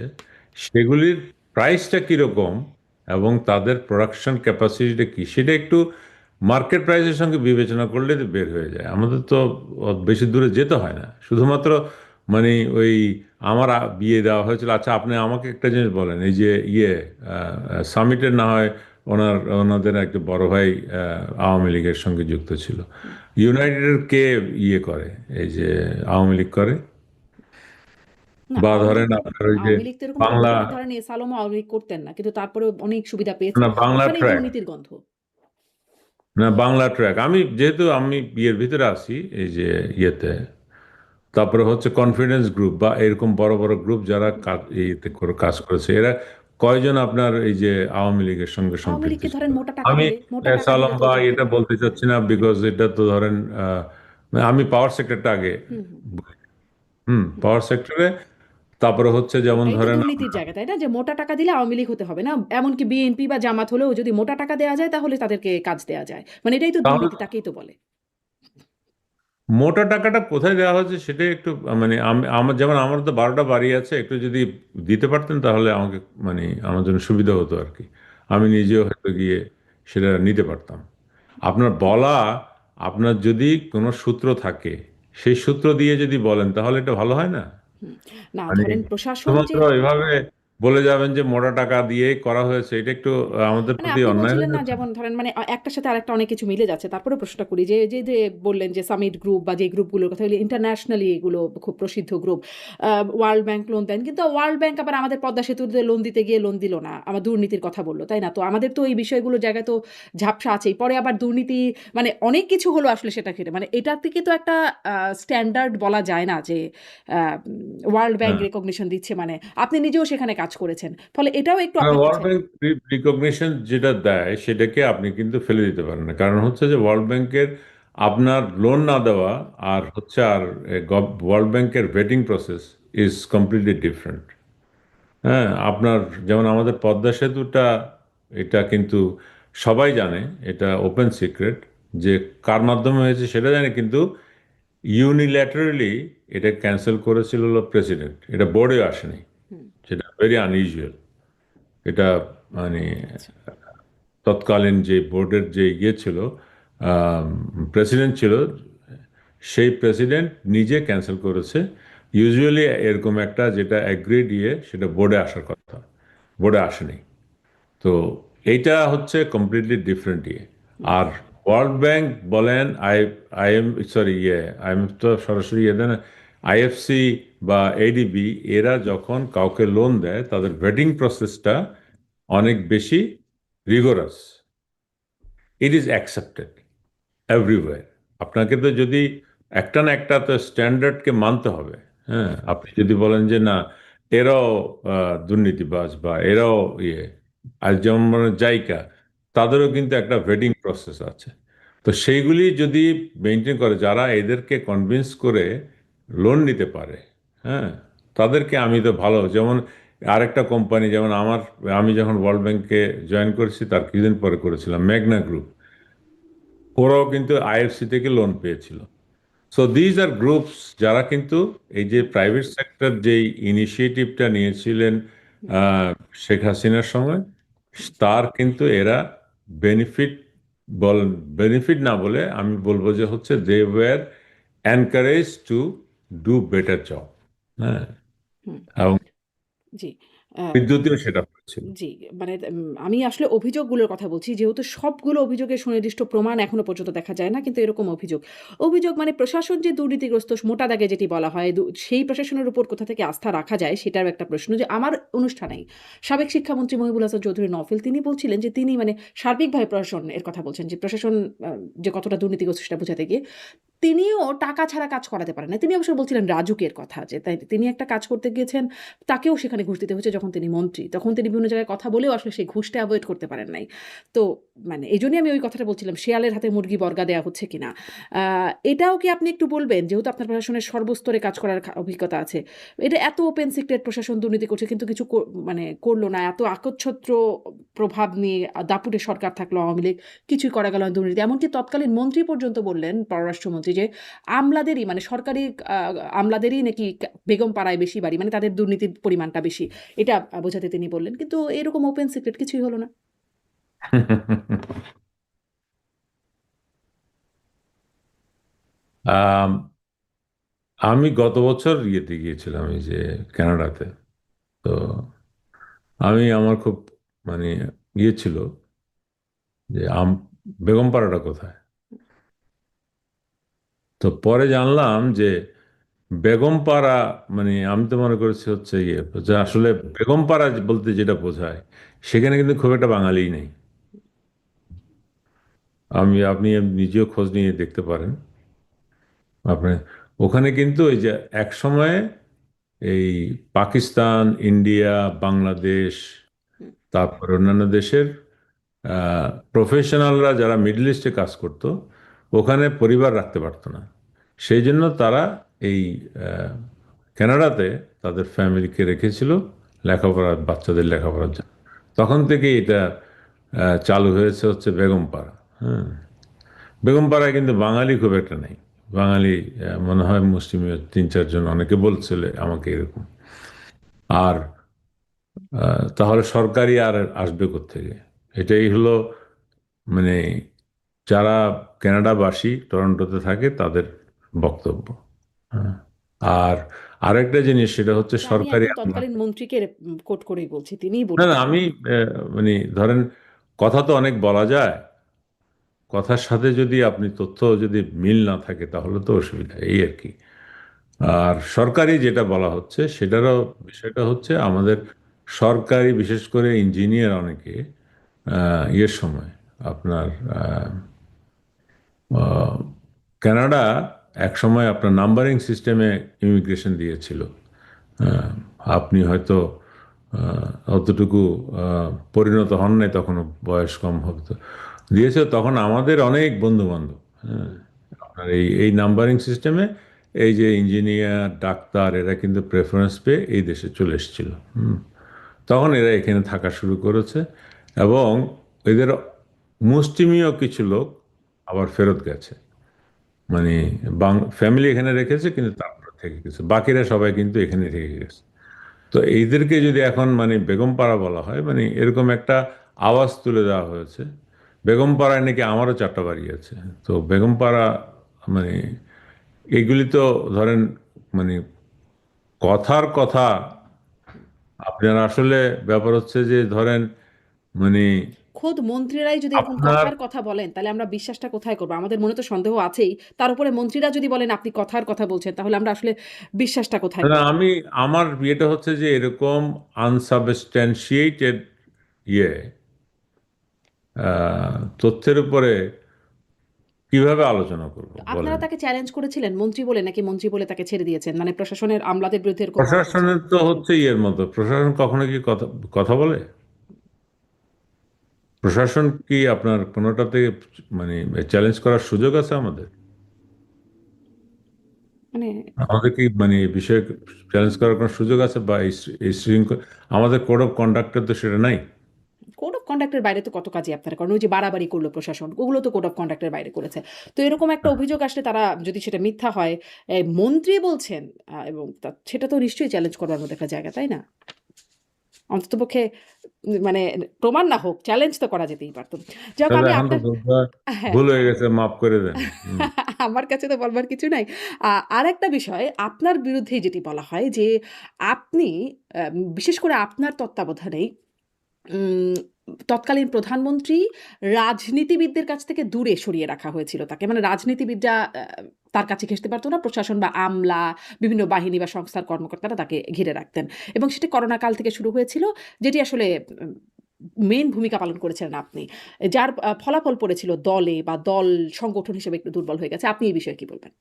সেগুলির প্রাইসটা কীরকম এবং তাদের প্রোডাকশন ক্যাপাসিটিটা কি সেটা একটু মার্কেট প্রাইসের সঙ্গে বিবেচনা করলে তো বের হয়ে যায়। আমাদের তো বেশি দূরে যেতে হয় না, শুধুমাত্র মানে ওই আমার বিয়ে দেওয়া হয়েছিল। আচ্ছা, আপনি আমাকে একটা জিনিস বলেন, এই যে সামিটের না হয় ওনাদের একটা বড় ভাই আওয়ামী লীগের সঙ্গে যুক্ত ছিল। ইউনাইটেডের কে ইয়ে করে, এই যে আওয়ামী লীগ করে, না, বা আওয়ামী লীগ ধরেন আপনার ওই যে আওয়ামী লীগ তো এরকম করে না। বাংলা, যেমন ধরেন এস আলমও আওয়ামী লীগ করতেন না, কিন্তু তারপরেও অনেক সুবিধা পেয়েছেন। না বাংলা ওখানেই ট্র্যাক, দুর্নীতির গন্ধ। না বাংলা ট্র্যাক, আমি যেহেতু আমি বিয়ের ভিতরে আছি এই যে ইয়েতে, তারপরে হচ্ছে কনফিডেন্স গ্রুপ বা এরকম বড় বড় গ্রুপ যারা ইয়েতে করে কাজ করেছে, এরা কয়জন আপনার এই যে আওয়ামী লীগের সঙ্গে আওয়ামী সম্পৃক্ত লীগকে ছিল? ধরেন আমি মোটা টাকা দিলে সালম তো বা জব্দ এটা করা বলতে যেত। চাচ্ছি না, বিকজ এটা তো ধরেন আমি পাওয়ার সেক্টরটা আগে, হুম, হুম, হুম। পাওয়ার সেক্টরে। তারপরে হচ্ছে যেমন ওটাই তো ধরেন দুর্নীতির জায়গা, তাই না? যে মোটা টাকা দিলে আওয়ামী লীগ হতে হবে না। এমনকি বিএনপি বা জামাত হলেও যদি মোটা টাকা দেওয়া যায় তাহলে তাদেরকে কাজ দেওয়া যায়। মানে এটাই তো তাহলে দুর্নীতি, তাকেই তো বলে। মোটা টাকাটা কোথায় দেওয়া হচ্ছে সেটাই একটু মানে আমার যেমন আমার তো 12টা বাড়ি আছে, একটু যদি দিতে পারতেন তাহলে আমাকে মানে আমার জন্য সুবিধা হতো আর কি। আমি নিজেও হয়তো গিয়ে সেটা নিতে পারতাম। আপনার বলা, আপনার যদি কোনো সূত্র থাকে সেই সূত্র দিয়ে যদি বলেন তাহলে এটা ভালো হয় না। হুম। না, মানে ধরেন প্রশাসন যে শুধুমাত্র এভাবে বলে যাবেন যে মোটা টাকা দিয়েই করা হয়েছে, এটা একটু আমাদের মানে প্রতি আপনি অন্যায় বলছিলেন হয়ে না, যাচ্ছে না? যেমন ধরেন মানে একটার সাথে আরেকটা অনেক কিছু মিলে যাচ্ছে। তারপরে প্রশ্নটা করি যে বললেন যে সামিট গ্রুপ বা যে গ্রুপগুলোর কথা বলি, ইন্টারন্যাশনালি এগুলো খুব প্রসিদ্ধ গ্রুপ। ওয়ার্ল্ড ব্যাংক লোন দেন। কিন্তু ওয়ার্ল্ড ব্যাংক আবার আমাদের পদ্মা সেতুতে লোন দিতে গিয়ে লোন দিল না। আমার দুর্নীতির কথা বলল, তাই না? তো আমাদের তো এই বিষয়গুলোর জায়গায় তো ঝাপসা আছেই। পরে আবার দুর্নীতি মানে অনেক কিছু হলো আসলে সেটা ঘিরে। মানে এটার থেকে তো একটা স্ট্যান্ডার্ড বলা যায় না যে ওয়ার্ল্ড ব্যাংক হ্যাঁ, রিকগনিশন দিচ্ছে মানে। আপনি নিজেও সেখানে কাজ করেছেন। ফলে এটাও একটু আপনি ওয়ার্ল্ড বুঝেন। ব্যাংক রিকগনিশন যেটা দেয় সেটাকে আপনি কিন্তু ফেলে দিতে পারেন না, কারণ হচ্ছে যে ওয়ার্ল্ড ব্যাংকের আপনার লোন না দেওয়া আর হচ্ছে আর ওয়ার্ল্ড ব্যাংকের vetting process is completely different. হ্যাঁ, আপনার যেমন আমাদের পদ্মা সেতুটা, এটা কিন্তু সবাই জানে, এটা ওপেন সিক্রেট যে কার মাধ্যমে হয়েছে সেটা জানে, কিন্তু ইউনিল্যাটারালি এটা ক্যান্সেল করেছিল হলো প্রেসিডেন্ট, এটা বোর্ডে আসেনি। হুম, সেটা ভেরি আনইউজুয়াল। এটা মানে আচ্ছা। তৎকালীন যে বোর্ডের যে ইয়ে ছিল, প্রেসিডেন্ট ছিল, সেই প্রেসিডেন্ট নিজে ক্যান্সেল করেছে। ইউজুয়ালি এরকম একটা যেটা অ্যাগ্রিড ইয়ে সেটা বোর্ডে আসার কথা, বোর্ডে আসেনি। তো এইটা হচ্ছে কমপ্লিটলি ডিফারেন্ট ইয়ে। আর ওয়ার্ল্ড ব্যাংক বলেন, আই এম সরি আইএম তো সরাসরি ইয়ে দেয় না, আইএফসি বা এডিবি, এরা যখন কাউকে লোন দেয় তাদের ভেটিং প্রসেসটা অনেক বেশি rigorous. It is accepted everywhere. আপনাকে তো যদি একটা না একটা তো স্ট্যান্ডার্ডকে মানতে হবে। হ্যাঁ, আপনি যদি বলেন যে না এরাও দুর্নীতিবাজ বা এরাও ইয়ে, আর যেমন মানে জাইকা, তাদেরও কিন্তু একটা ভেটিং প্রসেস আছে। তো সেইগুলি যদি মেনটেন করে, যারা এদেরকে কনভিন্স করে লোন নিতে পারে, হ্যাঁ, তাদেরকে আমি তো ভালো, যেমন আরেকটা কোম্পানি যেমন আমি যখন ওয়ার্ল্ড ব্যাংকে জয়েন করেছি তার কিছুদিন পরে করেছিলাম মেঘনা গ্রুপ, ওরাও কিন্তু আইএফসি থেকে লোন পেয়েছিল। সো দিজ আর গ্রুপস যারা কিন্তু এই যে প্রাইভেট সেক্টর যেই ইনিশিয়েটিভটা নিয়েছিলেন আহ, শেখ হাসিনার সময়, তার কিন্তু এরা বেনিফিট বল বেনিফিট না বলে আমি বলবো যে হচ্ছে they were encourage to do better job. হ্যাঁ, হুম, এবং জি। আহ, বিদ্যুতেও সেটা ছিল। জি, মানে আমি আসলে অভিযোগগুলোর কথা বলছি। যেহেতু সবগুলো অভিযোগের সুনির্দিষ্ট প্রমাণ এখনো পর্যন্ত দেখা যায় না। কিন্তু এরকম অভিযোগ। অভিযোগ মানে প্রশাসন যে দুর্নীতিগ্রস্ত মোটা দাগে যেটি বলা হয়, সেই প্রশাসনের উপর কোথা থেকে আস্থা রাখা যায় সেটারও একটা প্রশ্ন। যে আমার অনুষ্ঠানেই সাবেক শিক্ষামন্ত্রী মহিবুল হাসান চৌধুরী নফেল তিনি বলছিলেন যে তিনি মানে সার্বিকভাবে প্রশাসন এর কথা বলছেন যে প্রশাসন যে কতটা দুর্নীতিগ্রস্ত সেটা বোঝাতে গিয়ে তিনিও টাকা ছাড়া কাজ করাতে পারেন না। তিনি অবশ্য বলছিলেন রাজুকের কথা যে তাই তিনি একটা কাজ করতে গিয়েছেন, তাকেও সেখানে ঘুষ দিতে হয়েছে যখন তিনি মন্ত্রী। তখন তিনি বিভিন্ন জায়গায় কথা বলেও আসলে সেই ঘুষটা এভয়েড করতে পারেন নাই। তো মানে এজন্যই আমি ওই কথাটা বলছিলাম, শেয়ালের হাতে মুরগি বর্গা দেয়া হচ্ছে কিনা। এটাও কি আপনি একটু বলবেন? যেহেতু আপনার প্রশাসনের সর্বস্তরে কাজ করার অভিজ্ঞতা আছে। এটা এত ওপেন সিক্রেট প্রশাসন দুর্নীতি করছে কিন্তু কিছু মানে করল না। এত আকচ্ছত্র প্রভাব নিয়ে দাপুটে সরকার থাকলো আওয়ামী লীগ, কিছুই করা গেল না দুর্নীতি। এমনকি তৎকালীন মন্ত্রী পর্যন্ত বললেন, পররাষ্ট্রমন্ত্রী, যে আমলাদেরই মানে সরকারি আমলাদেরই নাকি বেগমপাড়ায় বেশি বাড়ি, মানে তাদের দুর্নীতির পরিমাণটা বেশি। এটা বোঝাতে তিনি বললেন। কিন্তু এরকম ওপেন সিক্রেট কিছুই হলো না। আম, আমি গত বছর ইয়েতে গিয়েছিলাম, এই যে কানাডাতে। তো আমার খুব মানে ইয়ে ছিল যে বেগমপাড়াটা কোথায়। তো পরে জানলাম যে বেগমপাড়া, মানে আমি তো মনে করেছি হচ্ছে ইয়ে, যে আসলে বেগমপাড়া বলতে যেটা বোঝায় সেখানে কিন্তু খুব একটা বাঙালিই নেই। আপনি নিজেও খোঁজ নিয়ে দেখতে পারেন। আপনি ওখানে কিন্তু এই যে এক সময়ে এই পাকিস্তান, ইন্ডিয়া, বাংলাদেশ, হুম। তারপর অন্যান্য দেশের প্রফেশনালরা যারা মিডল ইস্টে কাজ করত, ওখানে পরিবার রাখতে পারতো না। সেই জন্য তারা এই আহ, কানাডাতে তাদের ফ্যামিলিকে রেখেছিল লেখাপড়া, বাচ্চাদের লেখাপড়ার জন্য। তখন থেকে এটা চালু হয়েছে হচ্ছে বেগমপাড়া। হ্যাঁ, বেগমপাড়ায় কিন্তু বাঙালি খুব একটা নেই। বাঙালি মনে হয় মুসলিমীয় তিন চারজন, অনেকে বলছিল আমাকে এরকম। আর তাহলে সরকারি আর আসবে কোত্থেকে? এটাই হলো মানে যারা কানাডাবাসী টরন্টোতে থাকে তাদের বক্তব্য। হ্যাঁ। আর আরেকটা জিনিস, সেটা হচ্ছে না, আমি সরকারি একদম তৎকালীন মন্ত্রীকে কোট করেই বলছি, তিনিই না না, বলেছেন। আমি মানে ধরেন, কথা তো অনেক বলা যায়, কথার সাথে যদি আপনি তথ্য যদি মিল না থাকে তাহলে তো অসুবিধা, এই আর কি। আর সরকারি যেটা বলা হচ্ছে সেটারও বিষয়টা হচ্ছে আমাদের সরকারি, বিশেষ করে ইঞ্জিনিয়ার অনেকে ইয়ের সময় আপনার আহ, কানাডা এক সময় আপনার নাম্বারিং সিস্টেমে ইমিগ্রেশন দিয়েছিল। আহ, আপনি হয়তো অতটুকু পরিণত হন নাই, তখনও বয়স কম হতো, দিয়েছে তখন আমাদের অনেক বন্ধু বান্ধব। হ্যাঁ, আপনার এই এই নাম্বারিং সিস্টেমে এই যে ইঞ্জিনিয়ার, ডাক্তার, এরা কিন্তু প্রেফারেন্স পেয়ে এই দেশে চলে এসেছিল। তখন এরা এখানে থাকা শুরু করেছে, এবং এদের মুষ্টিমেয় কিছু লোক আবার ফেরত গেছে। মানে ফ্যামিলি এখানে রেখেছে কিন্তু তারপর থেকে গেছে, বাকিরা সবাই কিন্তু এখানে থেকে গেছে। তো এইদেরকে যদি এখন মানে বেগমপাড়া বলা হয়, মানে এরকম একটা আওয়াজ তুলে দেওয়া হয়েছে। বেগমপাড়ায় নাকি আমারও চারটা বাড়ি আছে। তো বেগমপাড়া মানে এগুলি তো ধরেন মানে কথার কথা। আপনার আসলে ব্যাপার হচ্ছে যে ধরেন মানে খোদ মন্ত্রীরাই যদি এরকম আপনার কথার কথা বলেন, তাহলে আমরা বিশ্বাসটা কোথায় করব? আমাদের মনে তো সন্দেহ আছেই। তার উপরে মন্ত্রীরা যদি বলেন আপনি কথার কথা বলছেন, তাহলে আমরা আসলে বিশ্বাসটা কোথায় না, করব? আমার বিয়েটা হচ্ছে যে এরকম আনসাবস্ট্যান্সিয়েটেড ইয়ে তথ্যের উপরে কিভাবে আলোচনা করব তো আপনারা বলেন। তাকে চ্যালেঞ্জ করেছিলেন মন্ত্রী বলে, নাকি মন্ত্রী বলে তাকে ছেড়ে দিয়েছেন? মানে প্রশাসনের আমলাদের বিরুদ্ধে এরকম কথা বলছে। প্রশাসনের তো হচ্ছে ইয়ের মতো, প্রশাসন কখনো কি কথা কথা বলে? প্রশাসন কি আপনার কোনোটাতে মানে চ্যালেঞ্জ করার সুযোগ আছে আমাদের? মানে আমাদের কি মানে এই বিষয়ে চ্যালেঞ্জ করার কোনো সুযোগ আছে, বা এই শৃঙ্খলা আমাদের কোড অফ কন্ডাক্টে তো সেটা নাই। কোড অফ কন্ডাক্টের বাইরে তো কত কাজই আপনারা করেন। ওই যে বাড়াবাড়ি করলো প্রশাসন, ওগুলো তো কোড অফ কন্ডাক্টের বাইরে করেছে। তো এরকম একটা অভিযোগ আসলে তারা যদি সেটা মিথ্যা হয়, মন্ত্রী বলছেন, এবং সেটা তো নিশ্চয়ই চ্যালেঞ্জ করবার মতো একটা জায়গা, তাই না? অন্ততপক্ষে মানে প্রমাণ না হোক, চ্যালেঞ্জ তো করা যেতেই পারত। যাক তাহলে আমি এখন তো আপনার বলতে হয়, হ্যাঁ, ভুল হয়ে গেছে, মাফ করে দেন। আমার কাছে তো বলবার কিছু নাই। আরেকটা বিষয় আপনার বিরুদ্ধেই যেটি বলা হয় যে আপনি বিশেষ করে আপনার তত্ত্বাবধানেই উম, তৎকালীন প্রধানমন্ত্রী রাজনীতিবিদদের কাছ থেকে দূরে সরিয়ে রাখা হয়েছিল তাকে, মানে রাজনীতিবিদরা তার কাছে ঘেঁষতে পারতো না, প্রশাসন বা আমলা, বিভিন্ন বাহিনী বা সংস্থার কর্মকর্তারা তাকে ঘিরে রাখতেন। এবং সেটা করোনা কাল থেকে শুরু হয়েছিল, যেটি আসলে মেন ভূমিকা পালন করেছিলেন আপনি, যার ফলাফল পড়েছিল দলে বা দল সংগঠন হিসেবে একটু দুর্বল হয়ে গেছে। আপনি এই বিষয়ে কি বলবেন?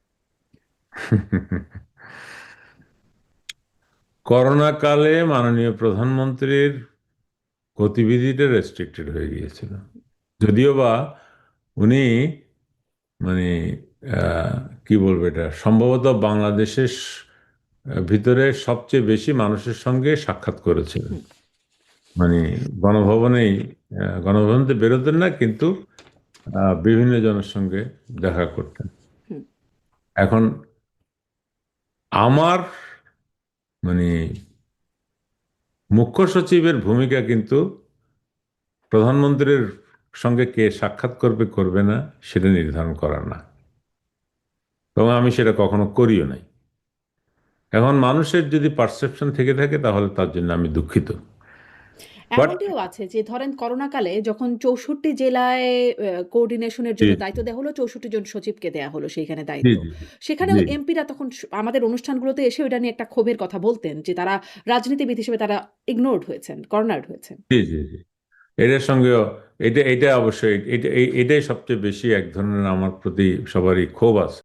করোনা কালে মাননীয় প্রধানমন্ত্রীর গতিবিধিটা রেস্ট্রিক্টেড হয়ে গিয়েছিল, যদিও বা উনি মানে আহ, কি বলবো, এটা সম্ভবত বাংলাদেশের ভিতরে সবচেয়ে বেশি মানুষের সঙ্গে সাক্ষাৎ করেছিলেন। হুম। মানে গণভবনেই, গণভবনতে বেরোতেন না, কিন্তু বিভিন্ন জনের সঙ্গে দেখা করতেন। হুম। এখন আমার মানে মুখ্য সচিবের ভূমিকা কিন্তু প্রধানমন্ত্রীর সঙ্গে কে সাক্ষাৎ করবে করবে না সেটা নির্ধারণ করা না, এবং আমি সেটা কখনো করিও নাই। এখন মানুষের যদি পারসেপশন থেকে থাকে তাহলে তার জন্য আমি দুঃখিত। বাট এমনটিও আছে যে ধরেন করোনাকালে যখন ৬৪ জেলায় কোঅর্ডিনেশনের জি জন্য দায়িত্ব দেওয়া হলো, ৬৪ জন সচিবকে দেয়া হলো সেইখানে জি দায়িত্ব। জি সেখানেও জি এমপিরা তখন আমাদের অনুষ্ঠানগুলোতে এসে ওইটা নিয়ে একটা ক্ষোভের কথা বলতেন যে তারা রাজনীতিবিদ হিসেবে তারা ইগনোরড হয়েছেন, কর্নার্ড হয়েছেন। জি জি জি এটার সঙ্গেও, এটা অবশ্যই, এটাই সবচেয়ে বেশি এক ধরনের আমার প্রতি সবারই ক্ষোভ আছে।